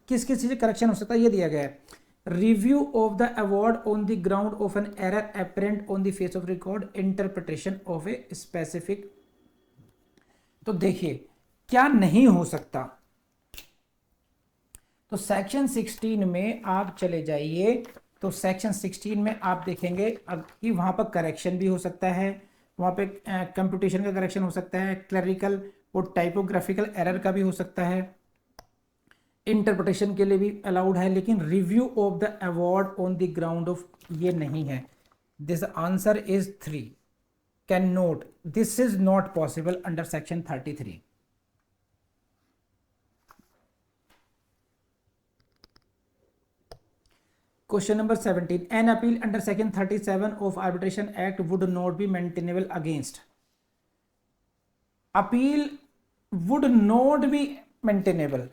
Speaker 1: किस किस चीज़ करेक्शन हो सकता है ये दिया गया है. Review of the award on the ground of an error apparent on the face of record, interpretation of a specific. तो देखिए क्या नहीं हो सकता. तो सेक्शन 16 में आप चले जाइए, तो सेक्शन 16 में आप देखेंगे कि वहाँ पर करेक्शन भी हो सकता है, वहाँ पे कंप्यूटेशन का करेक्शन हो सकता है, क्लरिकल और टाइपोग्राफिकल एरर का भी हो सकता है, इंटरप्रिटेशन के लिए भी अलाउड है. लेकिन review of the award on the ground of ये नहीं है. This answer is 3. Can note, this is not possible under section 33. Question number 17. An appeal under section 37 of Arbitration Act would not be maintainable against. Appeal would not be maintainable.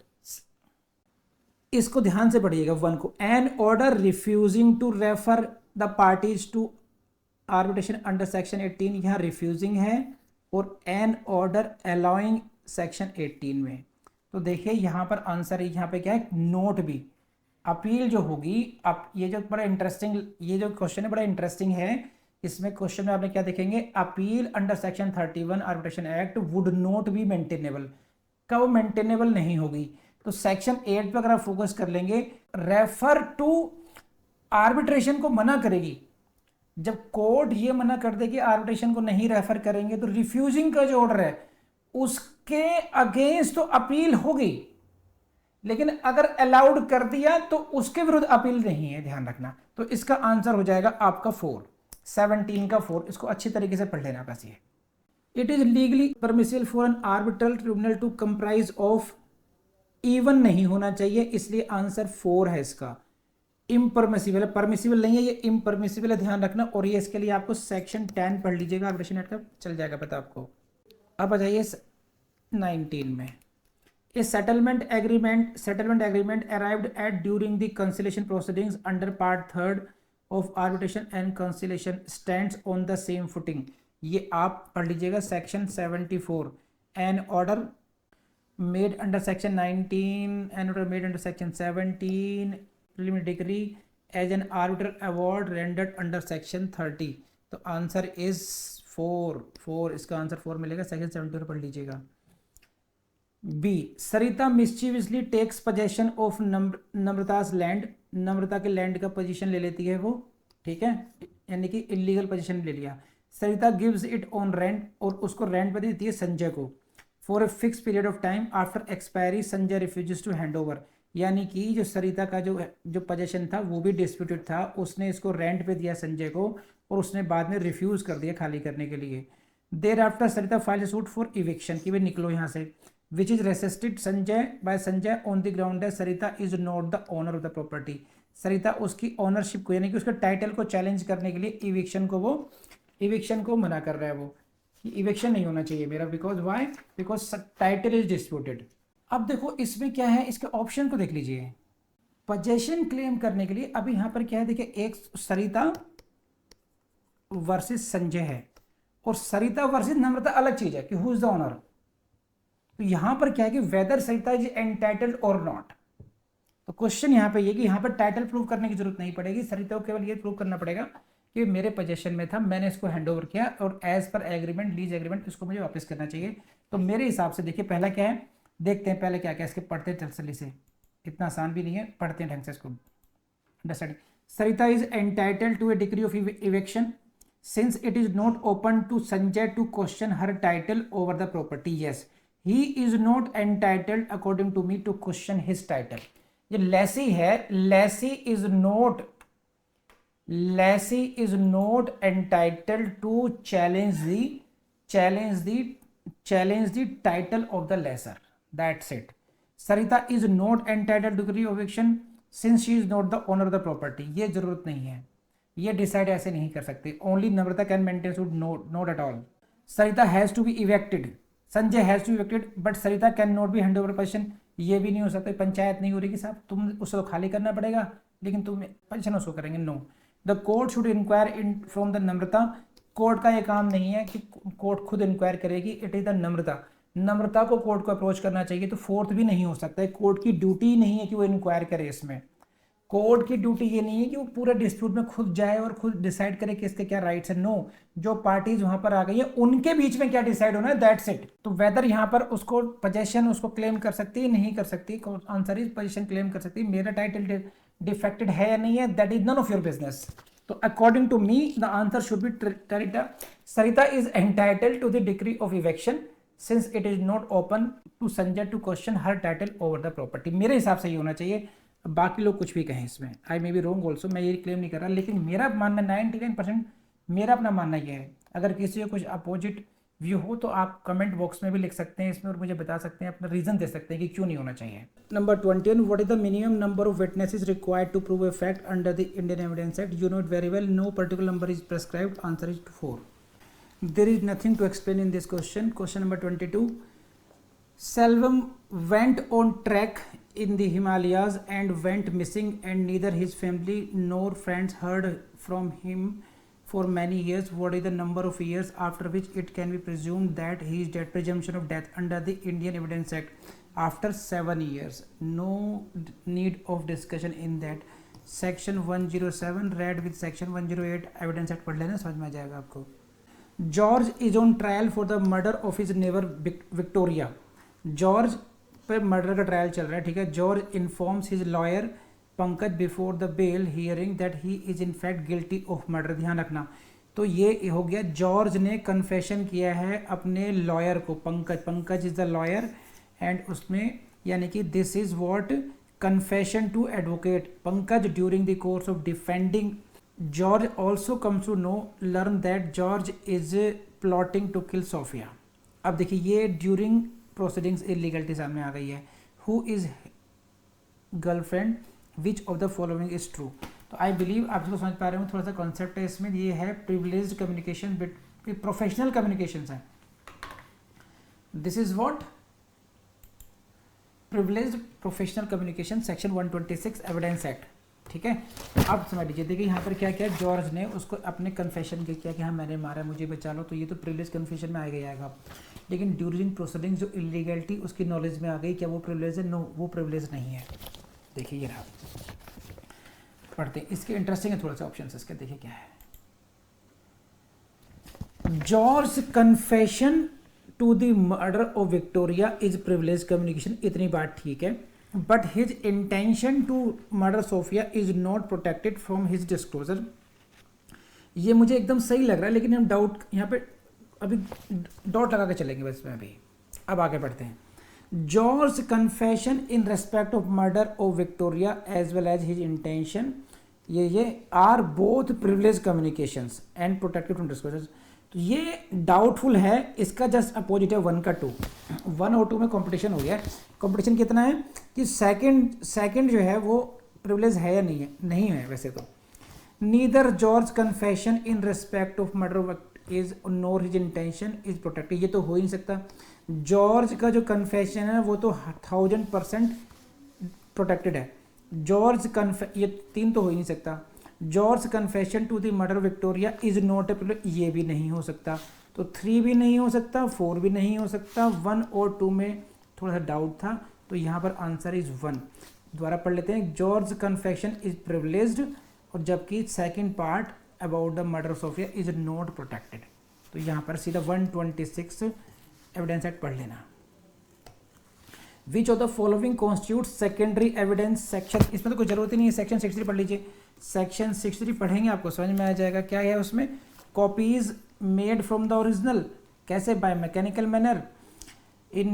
Speaker 1: इसको ध्यान से पढ़िएगा 1 को. An order refusing to refer the parties to arbitration under section 18, यहाँ refusing है, और an order allowing section 18 में. तो देखिए यहाँ पर आंसर यहाँ पे क्या है, नोट भी. अपील जो होगी, अब ये जो बड़ा इंटरेस्टिंग, ये जो क्वेश्चन है बड़ा इंटरेस्टिंग है. इसमें क्वेश्चन में आपने क्या देखेंगे, appeal under section 31 arbitration act would not be maintainable. कब मेंटेनेबल नहीं होगी, तो सेक्शन 8 पर अगर आप फोकस कर लेंगे, रेफर टू आर्बिट्रेशन को मना करेगी. जब कोर्ट ये मना कर दे कि आर्बिट्रेशन को नहीं रेफर करेंगे, तो रिफ्यूजिंग का जो ऑर्डर है उसके अगेंस्ट तो अपील होगी. लेकिन अगर अलाउड कर दिया तो उसके विरुद्ध अपील नहीं है, ध्यान रखना. तो इसका आंसर हो जाएगा आपका 4. 17 का 4. इसको अच्छी तरीके से पढ़ लेना बस. ये it is legally permissible for an arbitral tribunal to comprise of, even नहीं होना चाहिए, इसलिए आंसर 4 है इसका. इम्परमिसिबल है, परमिसिबल नहीं है, ये इम्परमिसिबल है, ध्यान रखना. और ये इसके लिए आपको सेक्शन 10 पढ़ लीजिएगा आर्बिट्रेशन एक्ट का, चल जाएगा पता आपको. अब आ जाइए 19 में. A settlement agreement arrived at during the conciliation proceedings under part 3rd of arbitration and conciliation stands on the same footing. ये आप पढ़ लीजिएगा section 74. An order made under section 19, an order made under section 17 preliminary decree as an arbitral award rendered under section 30. तो answer is 4. इसका answer 4 मिलेगा. Section 74 पढ़ लीजिएगा. B. Sarita mischievously takes possession of Namrata's land. Namrata के लैंड का position ले लेती है वो, ठीक है, यानी कि इलीगल पोजीशन ले लिया. Sarita gives it on rent, और उसको रेंट पर देती है संजय को, for a fix period of time. After expiry Sanjay refuses to hand over. यानी कि जो सरिता का जो पोजेशन था वो भी डिस्प्यूटेड था, उसने इसको रेंट पे दिया संजय को, और उसने बाद में रिफ्यूज कर दिया खाली करने के लिए. There after Sarita file suit for eviction, कि भाई निकलो यहाँ से, which is resisted by Sanjay on the ground that Sarita is not the owner of the property. सरिता उसकी ओनरशिप को, यानी कि उसके टाइटल को चैलेंज करने के लिए इविक्शन को मना कर रहा है वो, कि इविक्शन नहीं होना चाहिए मेरा. Because Y, because title is disputed. अब देखो इसमें क्या है, इसके ऑप्शन को देख लीजिए. पोजेशन क्लेम करने के लिए अभी यहाँ पर क्या है, देखिए, एक सरिता वर्सेस संजय है, और सरिता वर्सेस नम्रता अलग चीज है कि हु इज द ओनर. तो यहां पर क्या है कि वेदर सरिता इज एंटाइटल्ड और नॉट. तो क्वेश्चन यहाँ पे ये कि यहाँ पर टाइटल प्रूव करने की जरूरत नहीं पड़ेगी, सरिता को केवल ये प्रूव करना पड़ेगा कि मेरे पोजेशन में था, मैंने इसको हैंड ओवर किया और as per agreement, lease agreement इसको मुझे वापस करना चाहिए। तो मेरे हिसाब से देखिए पहला क्या है, देखते हैं पहले क्या क्या इसके पढ़ते हैं तसल्ली से, इतना आसान भी नहीं है, पढ़ते हैं ढंग से इसको। Understand. Sarita is entitled to a degree of eviction since it is not open to Sanjay to question her title over the property. Yes, he is not entitled according to me to question his title. ये lessee है, lessee is not entitled to challenge the title of the lessor, that's it. Sarita is not entitled to degree of eviction since she is not the owner of the property. ये जरूरत नहीं है, ये decide ऐसे नहीं कर सकते। Only Namrata can maintain should not at all. Sarita has to be evicted, Sanjay has to be evicted but Sarita can not be hand over position. ये भी नहीं हो सकता, पंचायत नहीं हो रही कि साहब तुम उससे तो खाली करना पड़ेगा, लेकिन तुम पोजीशन उसको करेंगे। No, the court should inquire in from the Namrata. Court का ये काम नहीं है कि कोर्ट खुद इंक्वायर करेगी, इट इज द नम्रता को कोर्ट को अप्रोच करना चाहिए। तो फोर्थ भी नहीं हो सकता है, कोर्ट की ड्यूटी नहीं है कि वो इंक्वायर करे इसमें। कोर्ट की ड्यूटी ये नहीं है कि वो पूरा डिस्प्यूट में खुद जाए और खुद डिसाइड करे कि इसके क्या राइट्स है। नो, जो पार्टीज वहां पर आ गई है उनके बीच में क्या डिसाइड होना है, दैट्स इट। तो वेदर यहाँ पर उसको पोजेशन उसको क्लेम कर सकती है, नहीं कर सकती, आंसर इज पोजीशन क्लेम कर सकती है। मेरा टाइटल डिफेक्टेड है या नहीं है, that is none of your business. तो according to me the answer should be Sarita is entitled to the degree of eviction since it is not open to Sanjay to question her title over the property. मेरे हिसाब से ये होना चाहिए, बाकी लोग कुछ भी कहें इसमें, आई मे बी रॉन्ग ऑल्सो, मैं ये क्लेम नहीं कर रहा, लेकिन मेरा मानना 99% मेरा अपना मानना ये है। अगर किसी को कुछ अपोजिट व्यू हो तो आप कमेंट बॉक्स में भी लिख सकते हैं इसमें और मुझे बता सकते हैं, अपना रीजन दे सकते हैं कि क्यों नहीं होना चाहिए। Number 21, what is the minimum number of witnesses required to prove a fact under the Indian evidence act? You know it very well, no particular number is prescribed, answer is 4. There is nothing to explain in this question. Question number 22. Selvam went on trek in the Himalayas and went missing, and neither his family nor friends heard from him for many years. What is the number of years after which it can be presumed that he is dead? Presumption of death under the Indian Evidence Act after 7 years. No need of discussion in that. Section 107 read with section 108 Evidence Act पढ़ लेना, समझ में आ जाएगा आपको। George is on trial for the murder of his neighbour Victoria. George पे murder का trial चल रहा है, ठीक है। George informs his lawyer Pankaj before the bail hearing that he is in fact guilty of murder. ध्यान रखना, तो ये हो गया, जॉर्ज ने कन्फेशन किया है अपने लॉयर को, Pankaj is the lawyer, and उसमें यानी कि this is what confession to advocate Pankaj during the course of defending. George also comes to learn that George is plotting to kill Sophia. अब देखिए ये during proceedings illegality सामने आ गई है। Who is girlfriend? Which of the following is true? तो I believe आप इसको समझ पा रहे हो, थोड़ा सा कॉन्सेप्ट है इसमें, ये है प्रिविलेज्ड कम्युनिकेशन, प्रोफेशनल कम्युनिकेशन है। This is what privileged professional communication, section 126 evidence act, ठीक है। अब समझ लीजिए, देखिए यहाँ पर क्या किया, जॉर्ज ने उसको अपने कन्फेशन किया कि हाँ मैंने मारा, मुझे बचा लो, तो ये तो प्रिविलेज कन्फेशन में आएगा। लेकिन ड्यूरिंग प्रोसीडिंग्स जो इलीगलिटी उसकी नॉलेज में आ गई, क्या वो प्रिविलेज है? नो, वो प्रिविलेज नहीं है। देखिए ये रहा, पढ़ते हैं, इसके इंटरेस्टिंग है थोड़ा सा ऑप्शन इसके, देखिए क्या है। George confession to the murder of Victoria is privilege communication, इतनी बात ठीक है। But his intention to murder Sophia is not protected from his disclosure. ये मुझे एकदम सही लग रहा है, लेकिन हम डाउट यहाँ पे अभी डॉट लगा के चलेंगे बस में अभी। अब आगे बढ़ते हैं। George's confession in respect of murder of Victoria as well as his intention, ये are both privileged communications and protected from disclosure. तो ये डाउटफुल है, इसका जस्ट अपोजिट है 1 का 2, 1 और 2 में कंपटीशन हो गया। कंपटीशन कितना है कि सेकंड जो है वो प्रिविलेज है या नहीं है वैसे तो। Neither George confession in respect of murder is NOR his intention is protected, ये तो हो ही नहीं सकता। जॉर्ज का जो कन्फेशन है वो तो 1000% प्रोटेक्टेड है। ये 3 तो हो ही नहीं सकता। George confession to the murder Victoria is not a privilege, ये भी नहीं हो सकता। तो 3 भी नहीं हो सकता, 4 भी नहीं हो सकता, 1 और 2 में थोड़ा सा डाउट था, तो यहाँ पर आंसर इज 1। दोबारा पढ़ लेते हैं, जॉर्ज कन्फेक्शन इज प्रिविलेज्ड, और जबकि second part about the murder of Sophia is not protected. तो यहाँ पर सीधा 126 एविडेंस एक्ट पढ़ लेना। Which of the following constitute secondary evidence section, इसमें तो कोई जरूरत ही नहीं है, सेक्शन 63 पढ़ लीजिए। सेक्शन 63 पढ़ेंगे आपको समझ में आ जाएगा क्या है उसमें। Copies made from the original, कैसे, by mechanical manner, in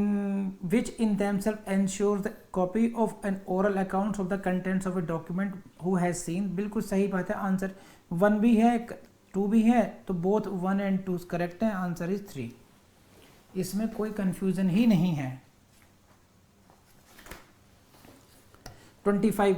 Speaker 1: which in themselves ensures the copy of an oral accounts of the contents of a document who has seen। बिल्कुल सही बात है, आंसर 1 भी है 2 भी है, तो बोथ 1 and 2 करेक्ट है, आंसर इज 3, इसमें कोई कंफ्यूजन ही नहीं है। 25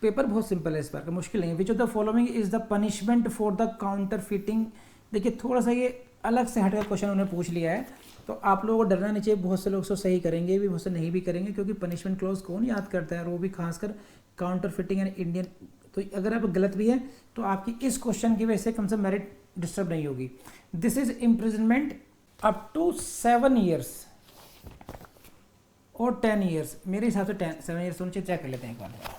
Speaker 1: पेपर बहुत सिंपल है, इस बार का मुश्किल नहीं है। Which of the following is the punishment for the counter fitting. देखिए थोड़ा सा ये अलग से हटकर क्वेश्चन उन्होंने पूछ लिया है, तो आप लोगों को डरना नहीं चाहिए, बहुत से लोग उसको सही करेंगे भी, बहुत से नहीं भी करेंगे, क्योंकि पनिशमेंट क्लॉज कौन याद करता है, और वो भी खासकर काउंटर फिटिंग एंड इंडियन। तो अगर आप गलत भी है तो आपकी इस क्वेश्चन की वजह से कम से मेरिट डिस्टर्ब नहीं होगी। This is imprisonment up to 7 years और 10 years, मेरे हिसाब से 7 years होने चाहिए, चेक कर लेते हैं एक बार।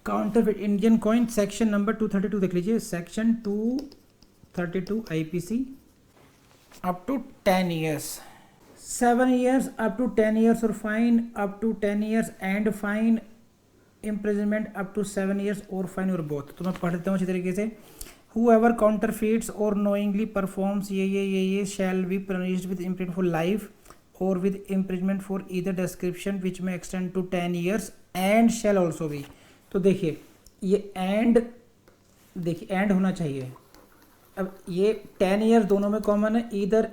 Speaker 1: Counterfeit Indian coin section number 232 देख लीजिए, section 232 IPC up to 10 years, 7 years up to 10 years और fine up to 10 years and fine imprisonment up to 7 years और फाइन और बोथ। तो मैं पढ़ देता हूँ अच्छी तरीके से। Whoever counterfeits or knowingly performs ये shall be punished with imprisonment for life or with imprisonment for either description which may extend to 10 years and shall also be। तो देखिए ये एंड, देखिए एंड होना चाहिए। अब ये 10 years दोनों में कॉमन है, इधर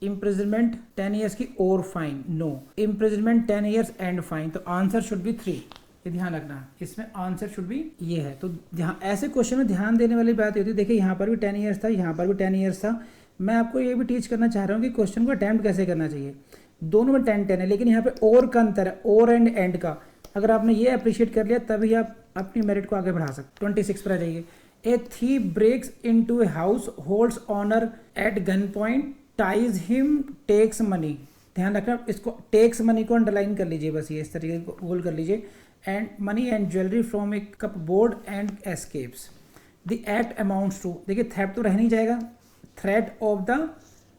Speaker 1: इम्प्रिजनमेंट 10 years की और fine, no imprisonment 10 years and fine, तो आंसर शुड बी 3, ये ध्यान रखना, इसमें आंसर शुड बी ये है। तो ध्यान, ऐसे क्वेश्चन में ध्यान देने वाली बात होती है। देखिए यहाँ पर भी 10 years था, यहाँ पर भी 10 years था। मैं आपको ये भी टीच करना चाह रहा हूँ कि क्वेश्चन को अटैम्प्ट कैसे करना चाहिए। दोनों में 10-10 है, लेकिन यहाँ पे और का अंतर है, और एंड का। अगर आपने ये अप्रिशिएट कर लिया तभी आप अपनी मेरिट को आगे बढ़ा सकते। 26 पर आ जाइए। A thief breaks into a house, holds owner at gun point, ties him, takes money. ध्यान रखना, इसको टेक्स मनी को अंडरलाइन कर लीजिए, बस ये इस तरीके को गोल कर लीजिए। And money and jewellery from a cupboard and escapes. The act amounts to, देखिए थेफ्ट तो रह नहीं जाएगा, थ्रेट ऑफ द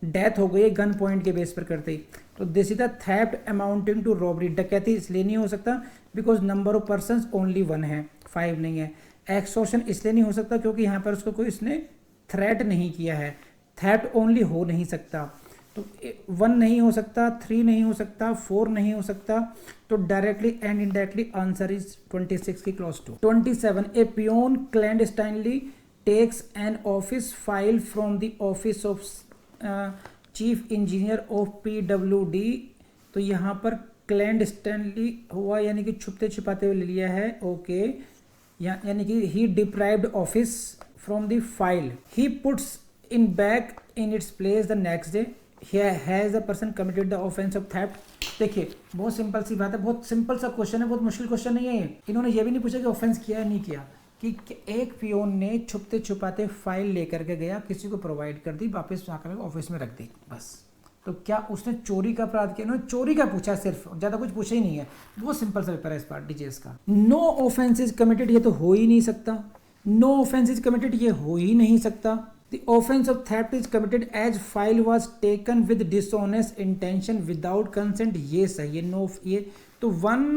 Speaker 1: डेथ हो गई गन पॉइंट के बेस पर करते ही, तो this is the theft amounting to robbery. डकैती इसलिए नहीं हो सकता because number of persons only 1 है, 5 नहीं है। एक्सटॉर्शन इसलिए नहीं हो सकता क्योंकि यहाँ पर उसको कोई इसने थ्रेट नहीं किया है, थेफ्ट ओनली हो नहीं सकता, तो 1 नहीं हो सकता, 3 नहीं हो सकता, 4 नहीं हो सकता, तो directly and indirectly answer is 26 की clause 2। 27 a peon clandestinely takes an office file from the office of chief engineer of PWD। तो यहाँ पर क्लैंडस्टाइनली हुआ, यानी कि छुपते छिपाते हुए ले लिया है, ओके। यानी कि he deprived office from the file, he puts in back in its place the next day, has the person committed the offence of theft. देखिए बहुत सिंपल सी बात है, बहुत सिंपल सा क्वेश्चन है, बहुत मुश्किल क्वेश्चन नहीं है ये। इन्होंने ये भी नहीं पूछा कि ऑफेंस किया है नहीं किया, कि एक पियोन ने छुपते छुपाते फाइल लेकर के गया, किसी को प्रोवाइड कर दी, वापस जाकर ऑफिस में रख दी, बस। तो क्या उसने चोरी का अपराध किया? उन्होंने चोरी का पूछा सिर्फ, ज़्यादा कुछ पूछा ही नहीं है। बहुत सिंपल सा पेपर है इस बार डीजेएस का। नो ऑफेंस इज कमिटेड, ये तो हो ही नहीं सकता। नो ऑफेंस इज कमिटेड, ये हो ही नहीं सकता। The offence of theft is committed as file was taken with dishonest intention without consent, ये सही है। नो, ये तो 1,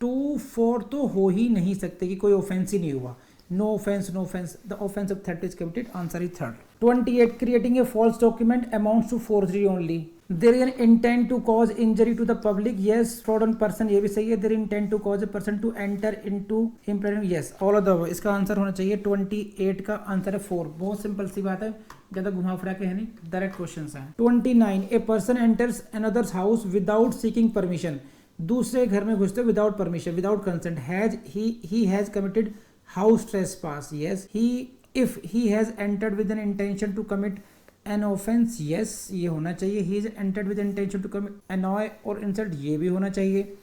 Speaker 1: 2, 4 तो हो ही नहीं सकते कि कोई ऑफेंस ही नहीं हुआ। No offence, no offence, the offence of theft is committed, answer is 3rd। 28 creating a false document amounts to forgery ओनली। There is an intent to cause injury to the public, yes. Fraud on person, ये भी सही है। There intent to cause a person to enter into impression, yes. All of the, इसका आंसर होना चाहिए 28 का आंसर है 4। बहुत सिंपल सी बात है, ज़्यादा घुमा फिरा के है नहीं, डायरेक्ट क्वेश्चन है। 29 a person enters another's house without seeking permission, दूसरे घर में घुसते without permission, without consent, has he has committed house trespass, yes. If he has entered with an intention to commit an offence, yes, ये होना चाहिए। He has entered with an intention to commit annoy और insult, ये भी होना चाहिए।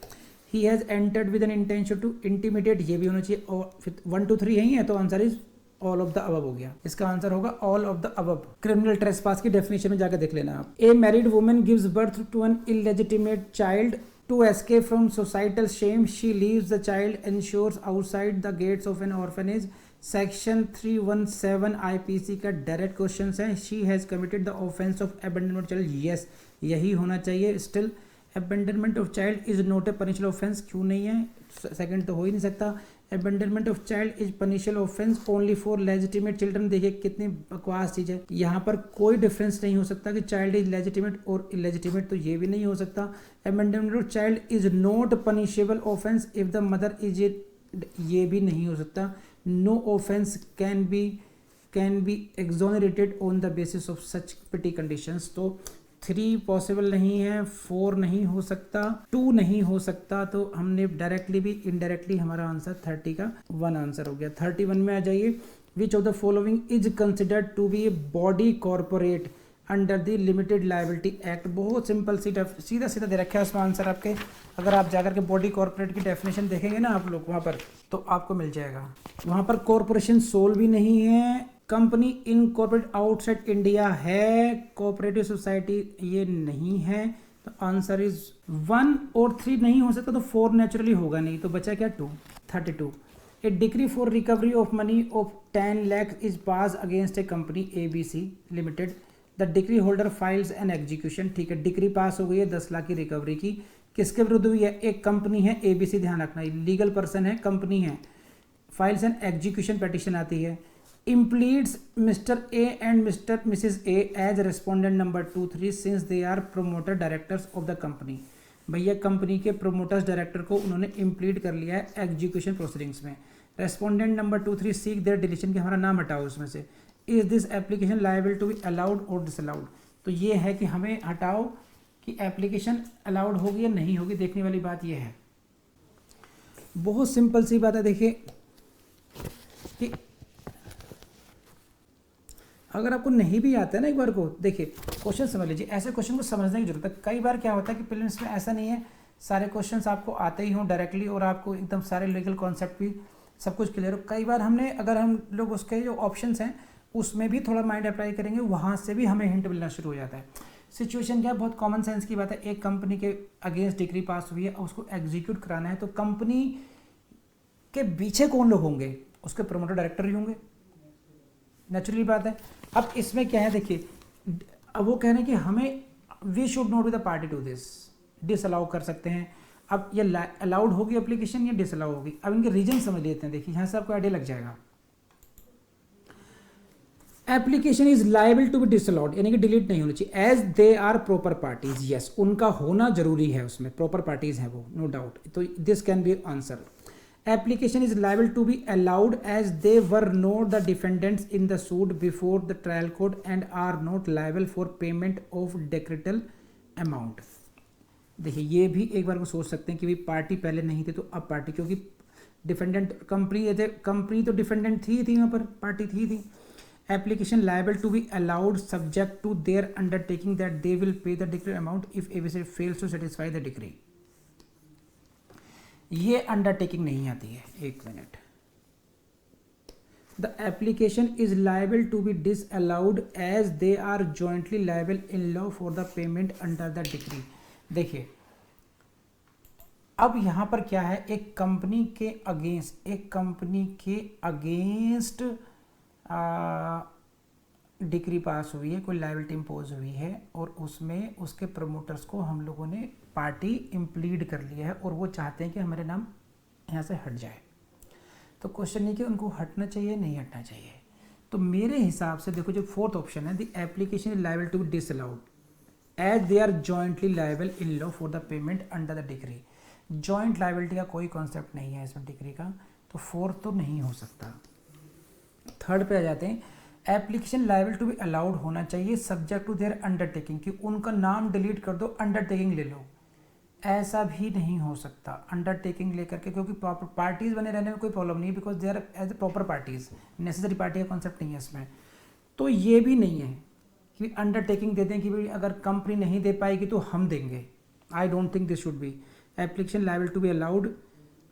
Speaker 1: he has entered with an intention to intimidate, ये भी होना चाहिए। और फिर 1 2 3 यही है, तो answer is all of the above हो गया, इसका आंसर होगा all of the above. Criminal trespass की डेफिनेशन में जाकर देख लेना आप। A married woman gives birth to an illegitimate child to escape from societal shame, she leaves the child ensures outside the gates of an orphanage. Section 317 IPC का direct question है। She has committed the offence of abandonment child, yes यही होना चाहिए। Still abandonment of child is not A punishable offence, क्यों नहीं है, second तो हो ही नहीं सकता। Abandonment of child is punishable offence only for legitimate children. देखिए कितनी बकवास चीज़ है, यहाँ पर कोई डिफरेंस नहीं हो सकता कि चाइल्ड इज लेजिटिमेट और इलेजिटिमेट, तो ये भी नहीं हो सकता। Abandonment of child is not punishable offence if the mother is it, ये भी नहीं हो सकता। No offence can be exonerated on the basis of such pity conditions. तो 3 पॉसिबल नहीं है, 4 नहीं हो सकता, 2 नहीं हो सकता, तो हमने डायरेक्टली भी इनडायरेक्टली हमारा आंसर 30 का 1 आंसर हो गया। 31 में आ जाइए। Which of the following is considered to be a body corporate under the limited liability act. बहुत सिंपल सीधा सीधा दे रखा है उसमें आंसर आपके। अगर आप जाकर के बॉडी कॉर्पोरेट की डेफिनेशन देखेंगे ना आप लोग वहाँ पर, तो आपको मिल जाएगा। वहाँ पर कॉर्पोरेशन सोल भी नहीं है, कंपनी इनकॉर्पोरेट आउटसाइड इंडिया है, कोऑपरेटिव सोसाइटी ये नहीं है। तो आंसर इज 1 और 3 नहीं हो सकता, तो 4 नेचुरली होगा नहीं, तो बचा क्या 2। 32 a decree for recovery of money of 10 lakh is pass against a company ABC limited. The decree holder files an execution, ठीक है, डिक्री पास हो गई है 10 लाख की रिकवरी की, किसके विरुद्ध हुई है, एक कंपनी है ABC, ध्यान रखना लीगल पर्सन है, कंपनी है। फाइल्स एंड एग्जीक्यूशन पिटीशन आती है। Impleads Mr A and Mrs A as respondent number 2, 3 since they are promoter directors of the company. भैया कंपनी के प्रोमोटर्स डायरेक्टर को उन्होंने इम्प्लीड कर लिया है एग्जीक्यूशन प्रोसीडिंग्स में। Respondent number 2, 3 seek their deletion, कि हमारा नाम हटाओ उसमें से। Is this application liable to be allowed और डिसअलाउड, तो ये है कि हमें हटाओ कि एप्लीकेशन अलाउड होगी या नहीं होगी, देखने वाली बात ये है। बहुत सिंपल सी बात है, देखिए कि अगर आपको नहीं भी आता है ना एक बार को, देखिए क्वेश्चन समझ लीजिए, ऐसे क्वेश्चन को समझने की जरूरत है। कई बार क्या होता है कि प्रीलिम्स में ऐसा नहीं है सारे क्वेश्चंस आपको आते ही हों डायरेक्टली और आपको एकदम सारे लीगल कॉन्सेप्ट भी सब कुछ क्लियर हो। कई बार हमने अगर हम लोग उसके जो ऑप्शंस हैं उसमें भी थोड़ा माइंड अप्लाई करेंगे, वहाँ से भी हमें हिंट मिलना शुरू हो जाता है। सिचुएशन क्या है, बहुत कॉमन सेंस की बात है। एक कंपनी के अगेंस्ट डिग्री पास हुई है, उसको एग्जीक्यूट कराना है, तो कंपनी के पीछे कौन लोग होंगे, उसके प्रमोटर डायरेक्टर ही होंगे, नेचुरली बात है। अब इसमें क्या है, देखिए अब वो कह रहे हैं कि हमें we should not be the party to this, disallow कर सकते हैं। अब ये अलाउड होगी एप्लीकेशन या डिसअलाउ होगी, अब इनके रीजन समझ लेते हैं। देखिए यहाँ से आपको आइडिया लग जाएगा। Application is liable to be disallowed, यानी कि डिलीट नहीं होनी चाहिए, as they are proper parties, yes उनका होना जरूरी है, उसमें प्रॉपर पार्टीज हैं वो, नो डाउट, तो this can be answer. Application is liable to be allowed as they were not the defendants in the suit before the trial court and are not liable for payment of decretal amount। देखिए ये भी एक बार को सोच सकते हैं कि भाई पार्टी पहले नहीं थे तो अब पार्टी, क्योंकि डिफेंडेंट कंपनी तो डिफेंडेंट थी वहाँ पर, पार्टी थी। Application liable to be allowed subject to their undertaking that they will pay the decreed amount if ABC fails to satisfy the decree। ये अंडरटेकिंग नहीं आती है, एक minute. The application is liable to be disallowed as they are jointly liable in law for the payment under the decree. देखिए अब यहां पर क्या है, एक कंपनी के अगेंस्ट डिक्री पास हुई है, कोई लाइबिलिटी इम्पोज हुई है और उसमें उसके प्रमोटर्स को हम लोगों ने पार्टी इम्प्लीड कर लिया है और वो चाहते हैं कि हमारे नाम यहाँ से हट जाए। तो क्वेश्चन नहीं कि उनको हटना चाहिए नहीं हटना चाहिए। तो मेरे हिसाब से देखो जो फोर्थ ऑप्शन है, the application is liable to be disallowed as they are jointly liable in law for the payment under the decree. Joint liability का कोई कॉन्सेप्ट नहीं है इसमें डिक्री का, तो फोर्थ तो नहीं हो सकता। थर्ड पे आ जाते हैं, application liable to be allowed होना चाहिए सब्जेक्ट टू देयर अंडरटेकिंग, कि उनका नाम डिलीट कर दो, अंडरटेकिंग ले लो। ऐसा भी नहीं हो सकता अंडरटेकिंग लेकर के, क्योंकि पार्टीज बने रहने में कोई प्रॉब्लम नहीं है, because they are as a proper parties, necessary party का कॉन्सेप्ट नहीं है इसमें। तो ये भी नहीं है कि अंडरटेकिंग दे दें कि भाई अगर कंपनी नहीं दे पाएगी तो हम देंगे। I don't think this should be. Application liable to be allowed,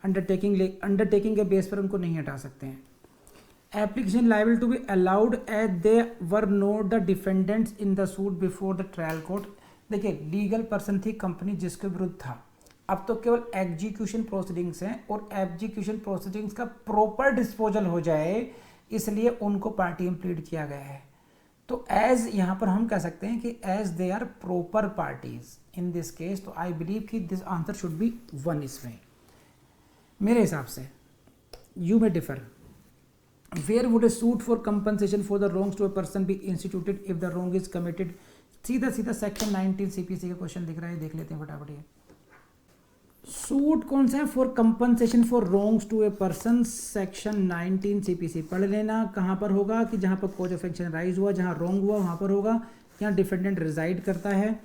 Speaker 1: undertaking के बेस पर उनको नहीं हटा सकते हैं। Application liable to be allowed as they were not the defendants in the suit before the trial court. देखिए legal person थी company जिसके विरुद्ध था, अब तो केवल एग्जीक्यूशन प्रोसीडिंग्स हैं और एग्जीक्यूशन प्रोसीडिंग्स का प्रॉपर डिस्पोजल हो जाए इसलिए उनको पार्टी में प्लीड किया गया है। तो एज यहाँ पर हम कह सकते हैं कि as they are proper parties in this case, तो आई बिलीव कि दिस आंसर शुड बी 1 इसमें मेरे हिसाब से। You may differ. Where would a suit for compensation for the wrongs to a person be instituted if the wrong is committed. सीधा सीधा section 19 CPC का question दिख रहा है, देख लेते हैं फटाफट। ये सूट कौन सा है? For compensation for wrongs to a person, section 19 CPC. पढ़ लेना कहाँ पर होगा कि जहाँ पर कॉज ऑफ एक्शन राइज हुआ, जहाँ रॉन्ग हुआ वहाँ पर होगा। यहाँ डिफेंडेंट रिजाइड करता है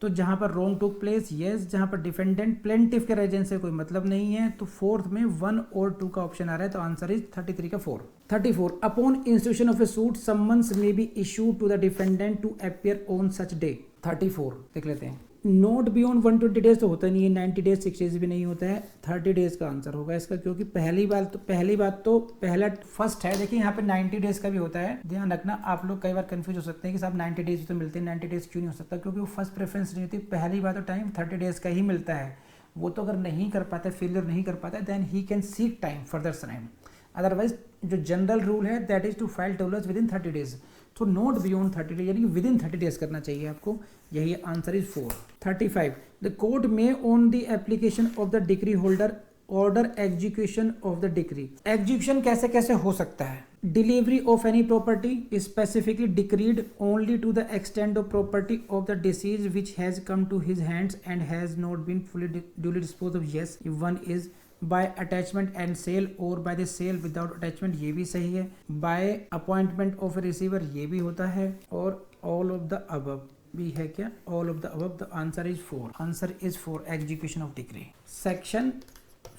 Speaker 1: तो जहाँ पर रॉन्ग टुक प्लेस यस, जहाँ पर डिफेंडेंट प्लेंटिफ के रेजिडेंस से कोई मतलब नहीं है तो फोर्थ में 1 और 2 का ऑप्शन आ रहा है, तो आंसर इज 33 का 4। 34 upon institution of a suit summons may be issued to the defendant to appear on such day. 34 देख लेते हैं। नोट बियॉन्ड 120 डेज तो होता नहीं है, 90 डेज 6 डेज भी नहीं होता है, 30 डेज का आंसर होगा इसका, क्योंकि पहली बात तो पहला फर्स्ट है। देखिए यहाँ पे 90 डेज का भी होता है, ध्यान रखना। आप लोग कई बार कंफ्यूज हो सकते हैं कि साहब 90 डेज तो मिलते हैं, 90 डेज क्यों नहीं हो सकता? क्योंकि वो फर्स्ट प्रेफरेंस नहीं होती। पहली बात तो टाइम 30 डेज का ही मिलता है। वो तो अगर नहीं कर पाता, फेलियर नहीं कर पाता, then he can seek time further time. Otherwise जो जनरल रूल है दैट इज टू फाइल टोलर्स विद इन 30 डेज। तो नॉट बियॉन्ड 30 डेज यानी कि विद इन 30 डेज करना चाहिए आपको। यही answer is 4। 35 the court may on the application of the decree holder order execution of the decree. Execution कैसे कैसे हो सकता है? Delivery of any property specifically decreed only to the extent of property of the deceased which has come to his hands and has not been fully duly disposed of. Yes, one is by attachment and sale और by the sale without attachment, ये भी सही है। Bye appointment of A receiver, ये भी होता है। और ऑल ऑफ द अबव भी है क्या? All of the above. The answer is 4। Answer is 4 execution of decree. Section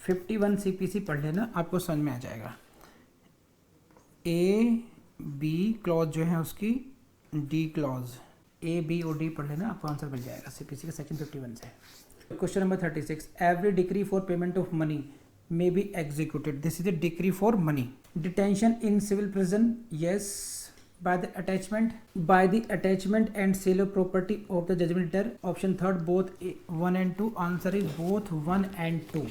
Speaker 1: 51 CPC पढ़ लेना, आपको समझ में आ जाएगा। ए बी क्लॉज जो है उसकी, डी क्लॉज, ए बी और डी पढ़ लेना, आपको आंसर मिल जाएगा सीपीसी का सेक्शन 51 से। Question number 36 every decree for payment of money may be executed. This is a decree for money. Detention in civil prison, yes. By the attachment and sale of property of the judgment debtor. Option third, both 1 and 2. Answer is both 1 and 2.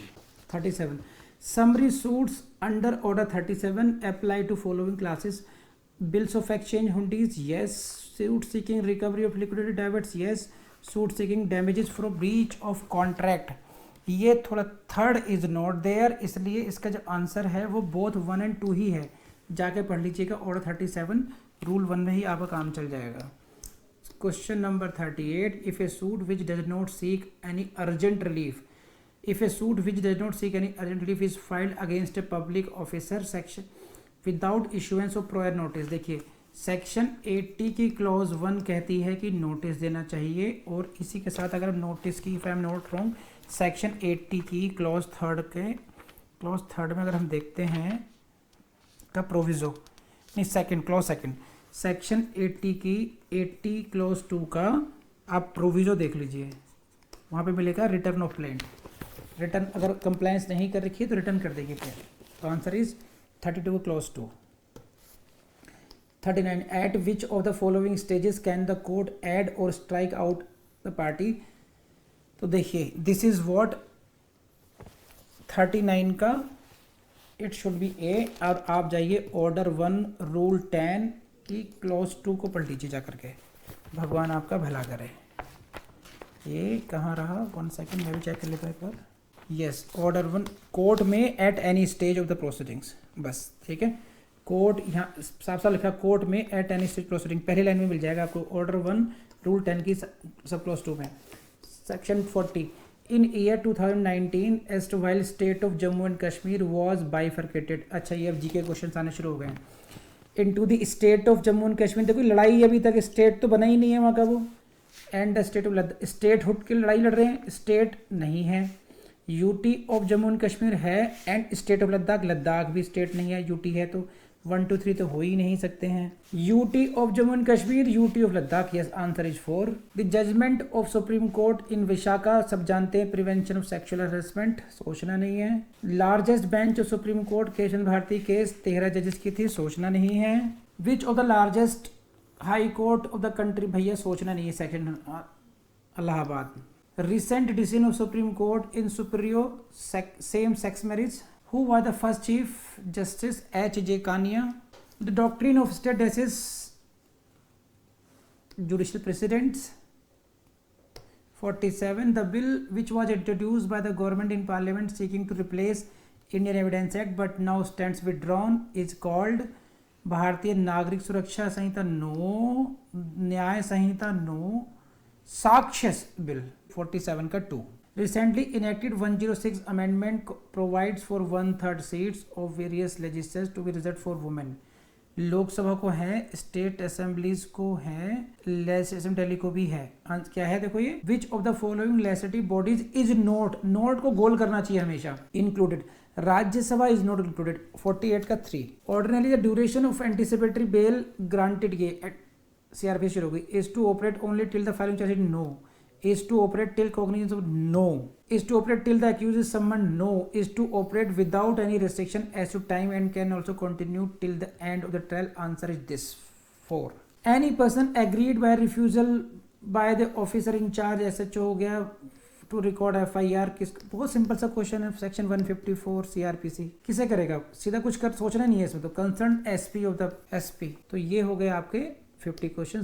Speaker 1: 37 summary suits under order 37 apply to following classes. Bills of exchange, hundis, yes. Suit seeking recovery of liquidated debts, yes. Suit seeking damages for breach of contract, ये थोड़ा third is not there, इसलिए इसका जो answer है वो both 1 and 2 ही है। जाके पढ़ लीजिएगा ऑर्डर 37, रूल 1 में ही आपका काम चल जाएगा। Question number 38 if A suit which does not seek any urgent relief, if A suit which does not seek any urgent relief is filed against a public officer section without issuance of prior notice. देखिए section 80 की clause 1 कहती है कि notice देना चाहिए, और इसी के साथ अगर नोटिस की, if I am not wrong, section 80 की क्लॉज 3 में अगर हम देखते हैं का प्रोविजो, नहीं सेकंड, क्लॉज सेकंड, सेक्शन 80 की 80 क्लॉज 2 का आप प्रोविजो देख लीजिए, वहाँ पे मिलेगा रिटर्न ऑफ प्लेंट। रिटर्न अगर कंप्लायंस नहीं कर रखी है तो रिटर्न कर देगी प्लेंट। तो answer is 32 clause 2। 39 eight which of the following stages can the court add और स्ट्राइक आउट द पार्टी। तो देखिए दिस इज व्हाट 39 का इट शुड बी ए, और आप जाइए ऑर्डर 1 रूल 10 की क्लॉज 2 को पढ़ लीजिए जा करके, भगवान आपका भला करे। ये कहाँ रहा, 1 सेकंड मैं भी चेक कर लेता हूँ एक बार। यस, ऑर्डर 1 कोर्ट में at any stage of the proceedings, बस ठीक है। कोर्ट यहाँ साफ साफ लिखा, कोर्ट में एट एनी स्टेज प्रोसीडिंग, पहली लाइन में मिल जाएगा आपको ऑर्डर 1 रूल 10 की सब क्लॉज 2 में। Section 40 in year 2019 as to while state of Jammu and Kashmir was bifurcated. अच्छा, ये अब जीके क्वेश्चन आने शुरू हो गए हैं। Into the state of Jammu and Kashmir, देखो लड़ाई अभी तक स्टेट तो बना ही नहीं है वहाँ का वो, and the state of statehood की लड़ाई लड़ रहे हैं, स्टेट नहीं है। UT of Jammu and Kashmir है, and state of Ladakh, Ladakh भी स्टेट नहीं है, यूटी है। तो 1 2 3 तो हो ही नहीं सकते हैं। UT of Jammu and Kashmir, UT of Ladakh, yes answer is 4। The judgement of supreme court in Vishakha, सब जानते हैं प्रिवेंशन ऑफ सेक्सुअल हरेसमेंट, सोचना नहीं है। Largest bench of supreme Court Keshav Bharati case 13 जजेस की थी, सोचना नहीं है। Which of the largest high court of the country, भैया सोचना नहीं है, second Allahabad. Recent decision of supreme court in Supriyo same sex marriage, who was the first chief justice, H.J. Kania. The doctrine of state decisions, judicial precedents. 47, the bill which was introduced by the government in parliament seeking to replace Indian Evidence Act but now stands withdrawn is called भारतीय नागरिक सुरक्षा संहिता, no. न्याय संहिता, no. साक्ष्य bill 47 का 2। Recently enacted 106 amendment provides for 1/3 seats of various legislatures to be reserved for women. Lok Sabha को है, state assemblies को है, लेजिस्लेटिव दिल्ली को भी है। क्या है देखो ये, which of the following legislative bodies is not, note को गोल करना चाहिए हमेशा, included. Rajya Sabha is not included, 48 का 3। Ordinary the duration of anticipatory bail granted, ये सीआरपी शुरू हो गई, is to operate only till the filing charge, no. Is to operate till cognizance of, no. Is to operate till the accused is summoned, no. Is to operate without any restriction as to time and can also continue till the end of the trial, answer is this 4. Any person agreed by refusal by the officer in charge, SHO हो गया, to record FIR, किस, बहुत simple सा question है, section 154 CRPC, किसे करेगा, सीधा कुछ कर सोचना नहीं है इसमें, तो concern SP of the SP। तो ये हो गए आपके 50 क्वेश्चन।